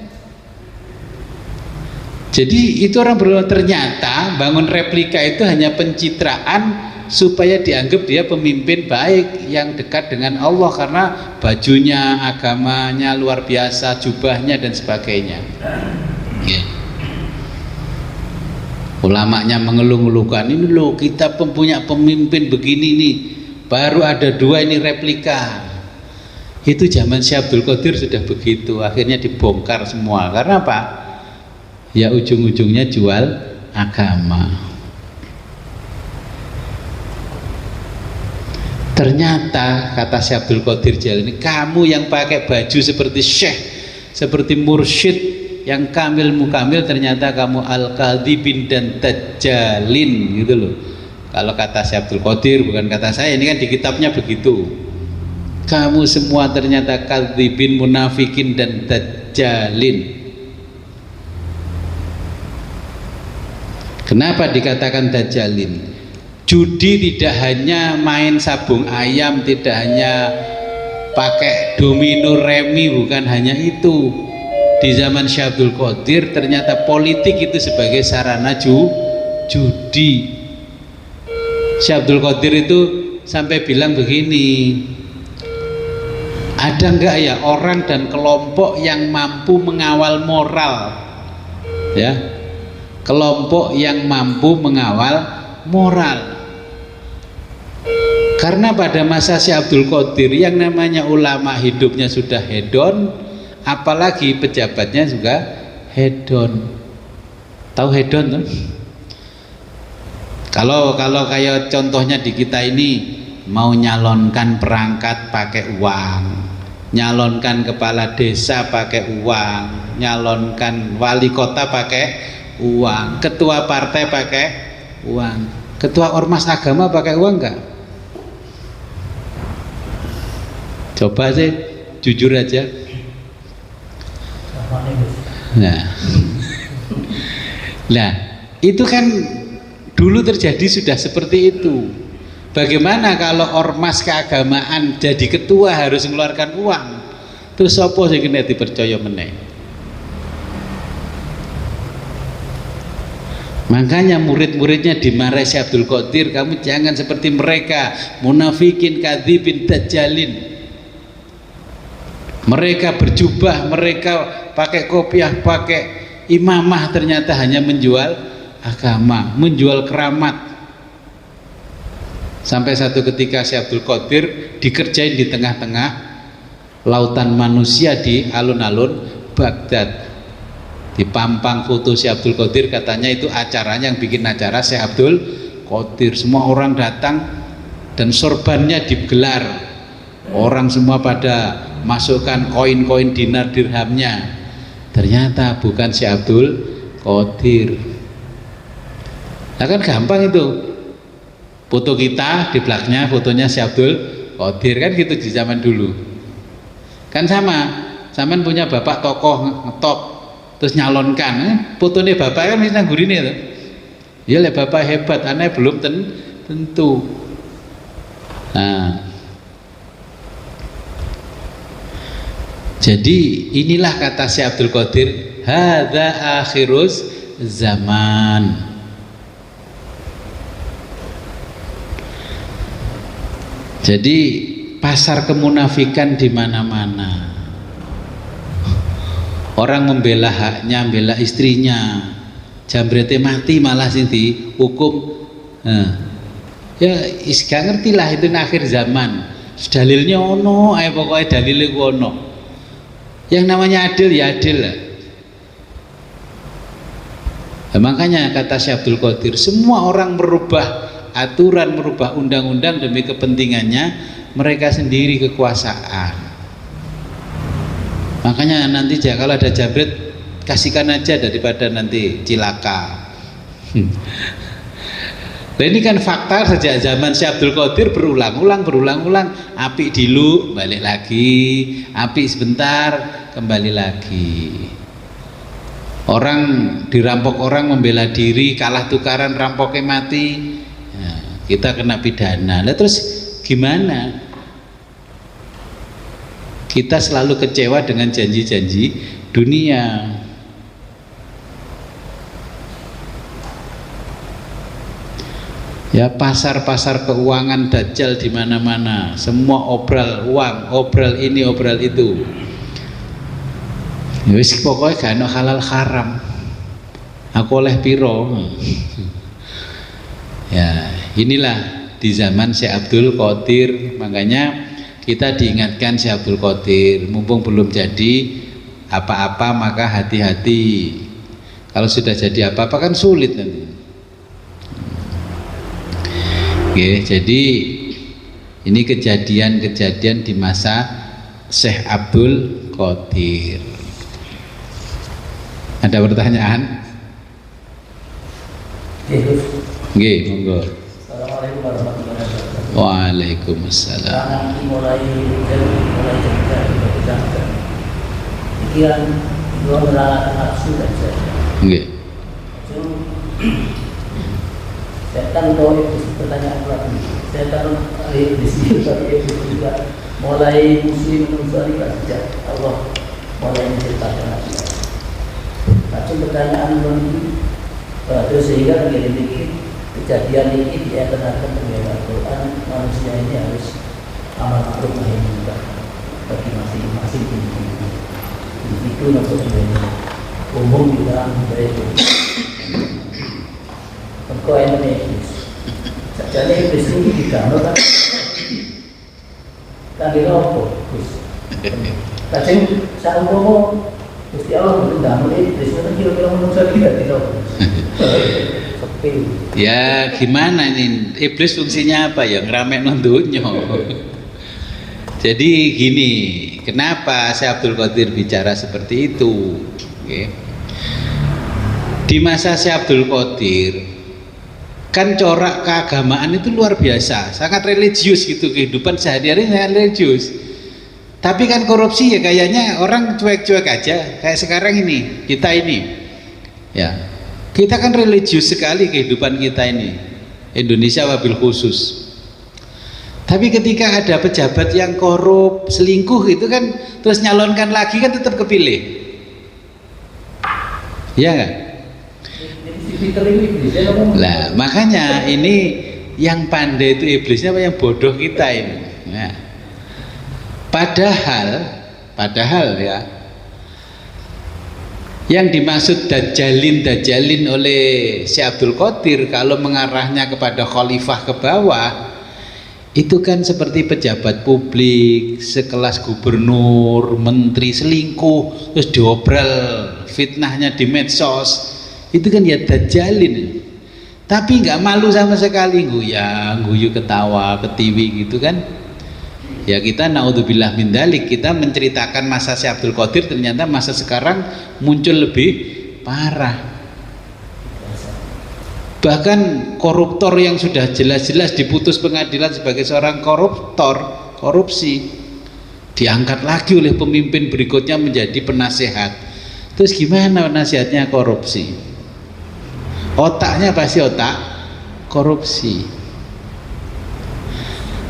A: Jadi itu orang berdoa, ternyata bangun replika itu hanya pencitraan supaya dianggap dia pemimpin baik yang dekat dengan Allah karena bajunya, agamanya luar biasa, jubahnya dan sebagainya. Yeah. Ulamanya mengeluh-ngeluhkan, ini loh kita punya pemimpin begini nih, baru ada 2 ini replika. Itu zaman Syekh Abdul Qadir sudah begitu, akhirnya dibongkar semua. Karena apa? Ya ujung-ujungnya jual agama. Ternyata kata Syekh Abdul Qadir Jailani, kamu yang pakai baju seperti syekh, seperti mursyid yang kamil mukamil, ternyata kamu al-kadhibin dan dajjalin gitu loh. Kalau kata Syekh Abdul Qadir, bukan kata saya, ini kan di kitabnya begitu. Kamu semua ternyata kadhibin, munafikin dan dajjalin. Kenapa dikatakan dajjalin? Judi tidak hanya main sabung ayam, tidak hanya pakai domino remi, bukan hanya itu. Di zaman Syekh Abdul Qadir ternyata politik itu sebagai sarana judi. Syekh Abdul Qadir itu sampai bilang begini, ada enggak ya orang dan kelompok yang mampu mengawal moral, ya, kelompok yang mampu mengawal moral. Karena pada masa Syekh Abdul Qadir yang namanya ulama hidupnya sudah hedon, apalagi pejabatnya juga hedon. Tahu hedon tuh? Kalau kayak contohnya di kita ini, mau nyalonkan perangkat pakai uang, nyalonkan kepala desa pakai uang, nyalonkan wali kota pakai uang, ketua partai pakai uang, ketua ormas agama pakai uang enggak? Coba sih jujur aja. Nah, itu kan dulu terjadi sudah seperti itu. Bagaimana kalau ormas keagamaan jadi ketua harus mengeluarkan uang? Terus sopo sing kena dipercaya meneh? Makanya murid-muridnya dimarahi Syekh Abdul Qadir, kamu jangan seperti mereka, munafikin, kadzibin, dajjalin. Mereka berjubah, mereka pakai kopiah, pakai imamah, ternyata hanya menjual agama, menjual keramat. Sampai satu ketika Syekh Abdul Qadir dikerjain di tengah-tengah lautan manusia di alun-alun Baghdad. Dipampang foto Syekh Abdul Qadir, katanya itu acaranya, yang bikin acara Syekh Abdul Qadir. Semua orang datang dan sorbannya digelar. Orang semua pada masukkan koin-koin dinar dirhamnya. Ternyata bukan Syekh Abdul Qadir. Nah kan gampang itu. Foto kita di belakangnya fotonya Syekh Abdul Qadir, kan gitu di zaman dulu. Kan sampean punya bapak tokoh ngetop terus nyalonkan, fotonya bapak kan bisa gurine tuh. Ya le bapak hebat, aneh belum tentu. Nah, jadi inilah kata Syekh Abdul Qadir, hadza akhiruz zaman. Jadi pasar kemunafikan di mana-mana. Orang membela haknya, membela istrinya, jambrete mati malah sing dihukum. Ya gak ngerti lah itu akhir zaman. Dalilnya ono, pokoknya dalilnya ono. Yang namanya adil ya adil lah. Nah, makanya kata Syekh Abdul Qadir, semua orang merubah aturan, merubah undang-undang demi kepentingannya mereka sendiri, kekuasaan. Makanya nanti kalau ada jabret kasihkan aja daripada nanti cilaka. Nah ini kan fakta sejak zaman Syekh Abdul Qadir berulang-ulang, api dulu balik lagi, api sebentar kembali lagi. Orang dirampok orang membela diri, kalah tukaran, rampoknya mati, kita kena pidana. Nah terus gimana? Kita selalu kecewa dengan janji-janji dunia. Ya pasar-pasar keuangan dajjal di mana-mana, semua obral uang, obral ini, obral itu. Ya wis pokoknya gak ada halal haram. Aku oleh piro. Ya inilah di zaman Syekh Abdul Qadir, makanya kita diingatkan Syekh Abdul Qadir, mumpung belum jadi apa-apa maka hati-hati. Kalau sudah jadi apa-apa kan sulit nanti. Oke, jadi ini kejadian-kejadian di masa Syekh Abdul Qadir. Ada pertanyaan? Nggih, monggo.
B: Assalamualaikum warahmatullahi wabarakatuh.
A: Waalaikumsalam.
B: Mulai pikiran dua melalui nafsu saja.
A: Nggih.
B: Setan kalau pertanyaan lagi. Setan di sini juga mulai muslim mencari sejak Allah mulai menciptakan manusia. Macam pertanyaan ini, terus sehingga dikit-dikit kejadian ini diajarkan dengan Al-Quran, manusia ini harus amal ma'ruf nahi munkar bagi masing-masing individu. Itu maksudnya umum di dalam budaya itu. Engkau yang iblis. Jadi iblis ini digambar kan diroboh. Kadang saya ngomong Gusti Allah mengambil iblis itu kira-kira manusia kita tidak.
A: Ya gimana ini, iblis fungsinya apa ya, ngeramek nontonnya. Jadi gini, kenapa Syekh Abdul Qadir bicara seperti itu? Di Di masa Syekh Abdul Qadir kan corak keagamaan itu luar biasa, sangat religius gitu, kehidupan sehari-hari sangat religius. Tapi kan korupsi ya kayaknya orang cuek-cuek aja, kayak sekarang ini, kita ini ya, kita kan religius sekali kehidupan kita ini, Indonesia wabil khusus. Tapi ketika ada pejabat yang korup, selingkuh itu kan, terus nyalonkan lagi kan tetap kepilih, ya nggak? Lah makanya ini yang pandai itu iblisnya apa yang bodoh kita ini. Nah, padahal ya, yang dimaksud dajjalin oleh Syekh Abdul Qadir kalau mengarahnya kepada khalifah ke bawah itu kan seperti pejabat publik sekelas gubernur, menteri selingkuh terus diobral fitnahnya di medsos, itu kan ya dajjalin, tapi nggak malu sama sekali, guyu ketawa ketiwi gitu kan. Ya kita naudzubillah min dzalik, kita menceritakan masa Syekh Abdul Qadir, ternyata masa sekarang muncul lebih parah. Bahkan koruptor yang sudah jelas-jelas diputus pengadilan sebagai seorang korupsi, diangkat lagi oleh pemimpin berikutnya menjadi penasehat. Terus gimana nasihatnya korupsi? Otaknya pasti otak korupsi.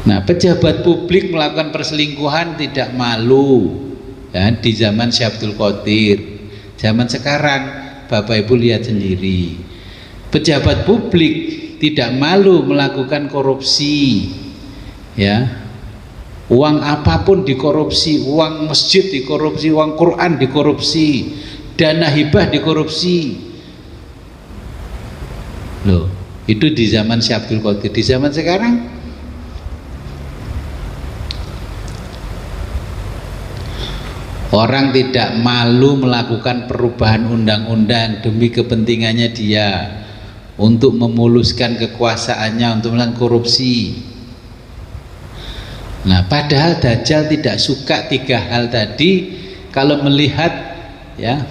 A: Nah, pejabat publik melakukan perselingkuhan tidak malu ya, di zaman Syekh Abdul Qadir. Zaman sekarang Bapak Ibu lihat sendiri, pejabat publik tidak malu melakukan korupsi ya, uang apapun dikorupsi, uang masjid dikorupsi, uang Quran dikorupsi, dana hibah dikorupsi. Loh, itu di zaman Syekh Abdul Qadir. Di zaman sekarang orang tidak malu melakukan perubahan undang-undang demi kepentingannya dia, untuk memuluskan kekuasaannya, untuk melakukan korupsi. Nah, padahal Dajjal tidak suka tiga hal tadi. Kalau melihat ya,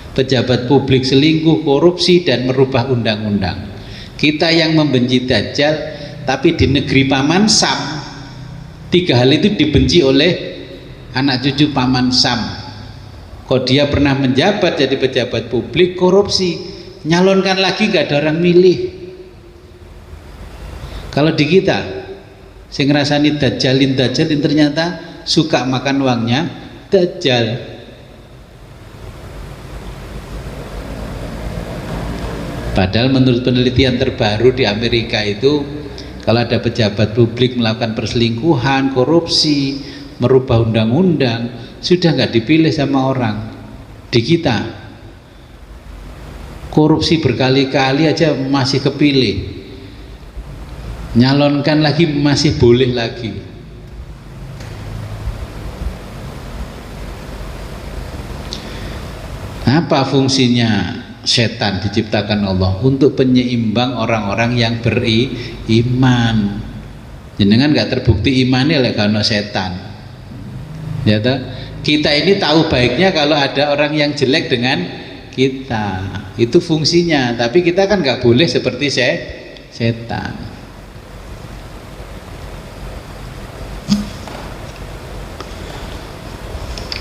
A: pejabat publik selingkuh, korupsi, dan merubah undang-undang. Kita yang membenci Dajjal, tapi di negeri Paman Sam, tiga hal itu dibenci oleh anak cucu Paman Sam. Kok dia pernah menjabat jadi pejabat publik, korupsi, nyalonkan lagi gak ada orang milih. Kalau di kita, sing ngrasani dajjalin ternyata suka makan uangnya Dajjal. Padahal menurut penelitian terbaru di Amerika itu, kalau ada pejabat publik melakukan perselingkuhan, korupsi, merubah undang-undang, sudah nggak dipilih sama orang. Di kita korupsi berkali-kali aja masih kepilih, nyalonkan lagi masih boleh lagi. Apa fungsinya setan diciptakan Allah? Untuk penyeimbang orang-orang yang beriman. Jenengan nggak terbukti imannya oleh karena setan. Ya toh? Kita ini tahu baiknya kalau ada orang yang jelek dengan kita, itu fungsinya. Tapi kita kan nggak boleh seperti setan.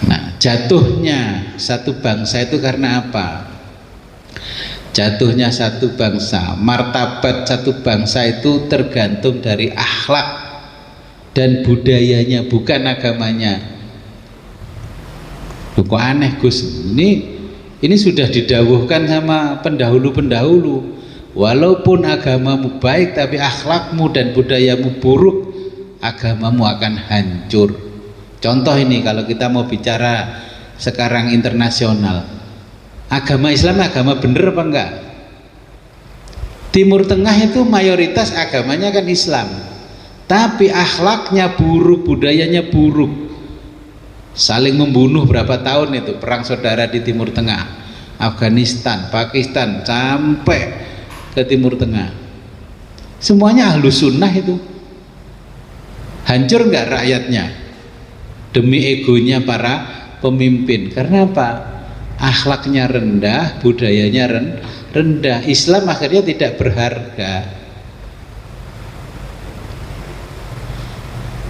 A: Nah, jatuhnya satu bangsa itu karena apa? Jatuhnya satu bangsa, martabat satu bangsa itu tergantung dari akhlak dan budayanya, bukan agamanya. Loh, kok aneh Gus? Ini sudah didawuhkan sama pendahulu-pendahulu. Walaupun agamamu baik tapi akhlakmu dan budayamu buruk, agamamu akan hancur. Contoh ini kalau kita mau bicara sekarang internasional, agama Islam agama bener apa enggak? Timur Tengah itu mayoritas agamanya kan Islam, tapi akhlaknya buruk, budayanya buruk, saling membunuh berapa tahun itu perang saudara di Timur Tengah, Afghanistan, Pakistan, sampai ke Timur Tengah, semuanya ahlu sunnah itu. Hancur enggak rakyatnya demi egonya para pemimpin? Karena apa? akhlaknya rendah, budayanya rendah. Islam akhirnya tidak berharga.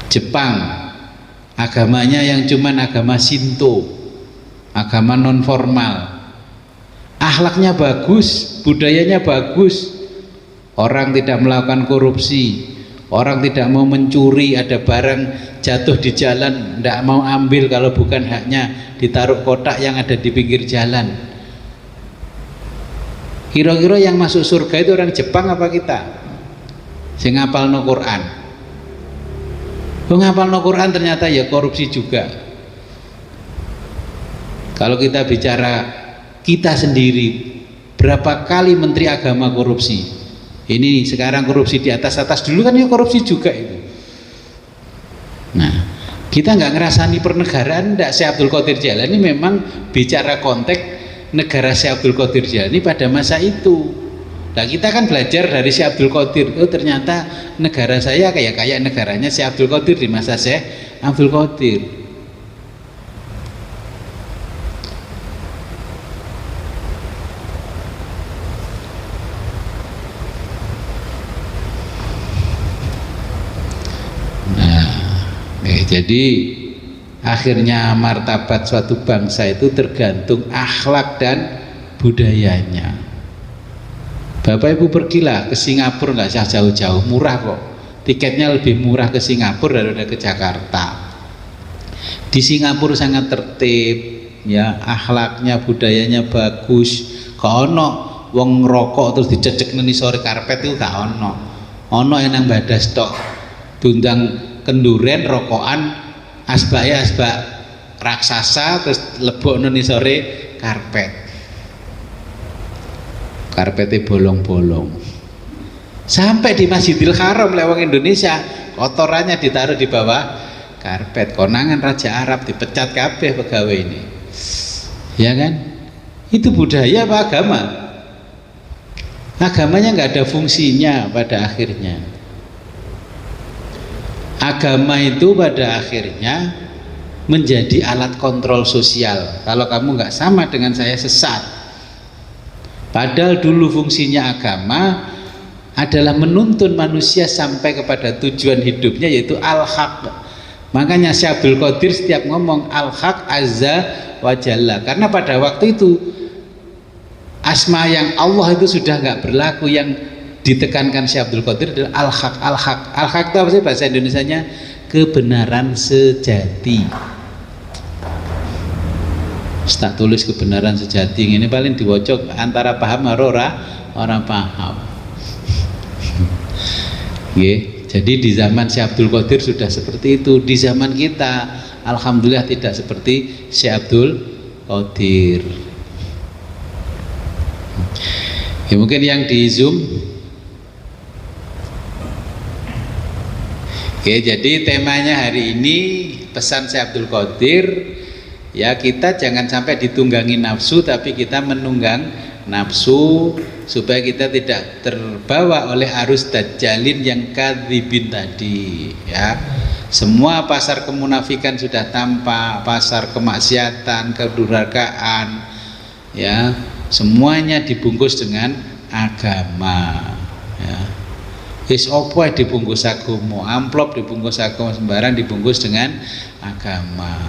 A: Jepang agamanya yang cuman agama Shinto, agama non formal, akhlaknya bagus, budayanya bagus, orang tidak melakukan korupsi, orang tidak mau mencuri, ada barang jatuh di jalan tidak mau ambil kalau bukan haknya, ditaruh kotak yang ada di pinggir jalan. Kira-kira yang masuk surga itu orang Jepang apa kita? Sing ngapalno Quran. Ngapalno Quran ternyata ya korupsi juga. Kalau kita bicara kita sendiri, berapa kali menteri agama korupsi? Ini sekarang korupsi di atas-atas, dulu kan ya korupsi juga itu. Nah, kita nggak ngerasani pernegaraan, enggak. Syekh Abdul Qadir Jailani memang bicara konteks negara Syekh Abdul Qadir Jailani pada masa itu. Nah, kita kan belajar dari Syekh Abdul Qadir, oh ternyata negara saya kayak negaranya Syekh Abdul Qadir di masa Syekh Abdul Qadir. Jadi akhirnya martabat suatu bangsa itu tergantung akhlak dan budayanya. Bapak Ibu pergilah ke Singapura, nggak usah jauh-jauh, murah kok. Tiketnya lebih murah ke Singapura daripada ke Jakarta. Di Singapura sangat tertib, ya, akhlaknya, budayanya bagus. Kono wong ngerokok terus dicecek nang sore karpet itu gak ono. Ono enang badas tok. Tundang kenduren rokokan asbak raksasa terus lebok nang sore karpetnya bolong-bolong. Sampai di Masjidil Haram lewat Indonesia kotorannya ditaruh di bawah karpet. Konangan Raja Arab dipecat kabeh pegawai ini, ya kan? Itu budaya apa agama? Agamanya nggak ada fungsinya pada akhirnya. Agama itu pada akhirnya menjadi alat kontrol sosial. Kalau kamu nggak sama dengan saya, sesat. Padahal dulu fungsinya agama adalah menuntun manusia sampai kepada tujuan hidupnya, yaitu al-haq. Makanya Syekh Abdul Qadir setiap ngomong al-haq azza wa jalla, karena pada waktu itu asma yang Allah itu sudah nggak berlaku. Yang ditekankan Syekh Abdul Qadir adalah al-haq. Al-haq itu apa sih bahasa Indonesianya? Kebenaran sejati. Tak tulis kebenaran sejati ini paling diwocok antara paham karo orang paham. Jadi di zaman Syekh Abdul Qadir sudah seperti itu. Di zaman kita alhamdulillah tidak seperti Syekh Abdul Qadir. Ya, mungkin yang di Zoom. Oke, jadi temanya hari ini pesan Syekh Abdul Qadir, ya, kita jangan sampai ditunggangi nafsu, tapi kita menunggang nafsu supaya kita tidak terbawa oleh arus dajjalin yang kadzibin tadi, ya. Semua pasar kemunafikan sudah tampak, pasar kemaksiatan, kedurhakaan, ya, semuanya dibungkus dengan agama, ya. Wis opo dibungkus agama, amplop dibungkus agama, sembarang dibungkus dengan agama.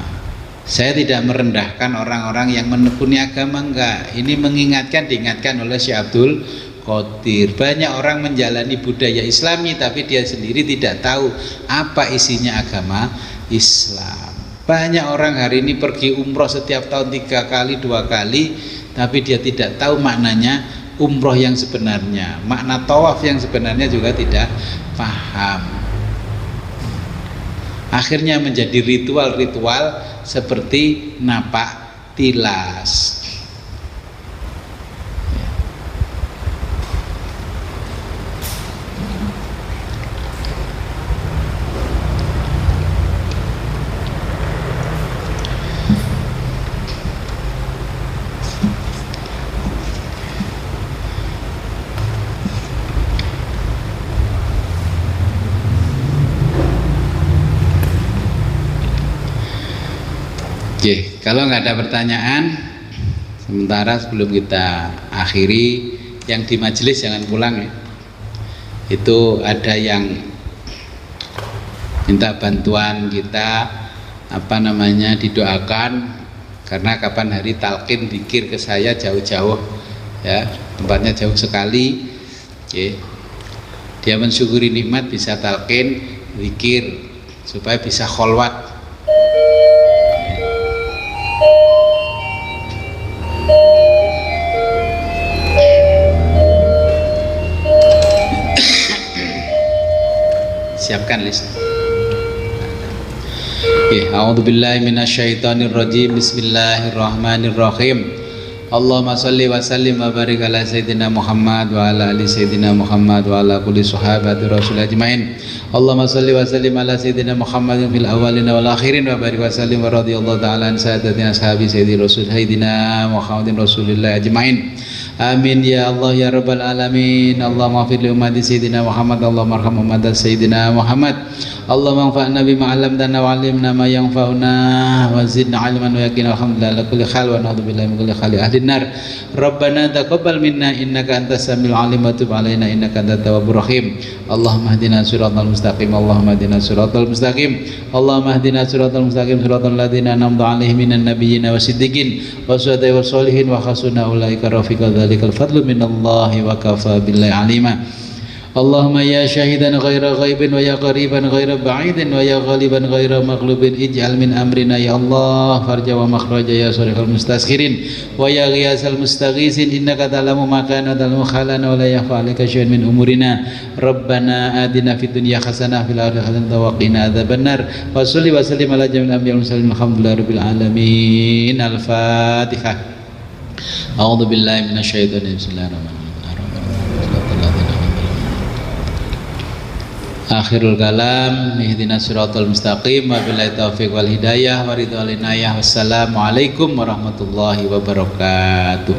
A: Saya tidak merendahkan orang-orang yang menekuni agama, enggak. Ini diingatkan oleh Syekh Abdul Qadir. Banyak orang menjalani budaya Islami tapi dia sendiri tidak tahu apa isinya agama Islam. Banyak orang hari ini pergi umroh setiap tahun 3 kali, 2 kali, tapi dia tidak tahu maknanya umroh yang sebenarnya, makna tawaf yang sebenarnya juga tidak paham. Akhirnya menjadi ritual-ritual seperti napak tilas. Oke, kalau nggak ada pertanyaan, Sementara sebelum kita akhiri, yang di majelis jangan pulang ya. Itu ada yang minta bantuan kita didoakan, karena kapan hari talqin zikir ke saya jauh-jauh ya, tempatnya jauh sekali. Oke. Dia mensyukuri nikmat bisa talqin zikir supaya bisa kholwat. Siapkan list. A'udzubillahi minasyaitonirrajim. Bismillahirrahmanirrahim. Allahumma shalli wa sallim wa barik ala sayyidina Muhammad wa ala ali sayyidina Muhammad wa ala kulli sahabati rasul ajmain. Allahumma shalli wa sallim ala sayyidina Muhammadin fil awwalin wal akhirin wa barik wa sallim wa radhiyallahu ta'ala an saadatina ashabi sayyidi rasul sayyidina Muhammadin rasulillah ajmain. Amin ya Allah ya rabbal alamin. Allahumma ighfir li ummati sayyidina Muhammad, Allahumma arham ummata sayyidina Muhammad. Allahumma anfa'na bima 'allamtana wa 'allimna ma yanfa'una wa zidna 'ilman wa yaqina. Alhamdulillah ala kulli hal wa na'udzubillahi min kulli hali ahlin nar. Rabbana taqabbal minna innaka antas samiul 'alim wa tub 'alaina innaka antat tawwabur rahim. Allahumma ihdina siratal mustaqim, Allahumma ihdina siratal mustaqim, Allahumma ihdina siratal mustaqim, siratal ladzina an'amta 'alaihim minan nabiyyin wasiddiqin wasyuhada'i wassolihin wa hasuna ulaika rafiqa. Dzalikal fadlu minallahi wa kafa billahi 'alima. Allahumma ya syahidan ghaira ghaibin wa ya qariban ghaira ba'idin wa ya ghaliban ghaira maghlubin ij'al min amrina ya Allah farja wa makhraja ya sharifal mustasghirin wa ya ghiyasal mustaghisin innaka ta'lamu ma kana ta'lamu khalana wa la yakhfa 'alaika syai'un min umurina. Rabbana atina fid dunya hasanah fil akhirati hasanah wa qina adzabannar. Wa shalli wa sallim ala jamil anbiya'i wal mursalin alhamdulillahi rabbil alamin. Al-Fatihah. A'udzu billahi minasyaitonir rajim. Bismillahirrahmanirrahim. Akhirul kalam, ihdinas siratal mustaqim, wabillahi taufiq wal hidayah, waridwal inayah. Wassalamualaikum warahmatullahi wabarakatuh.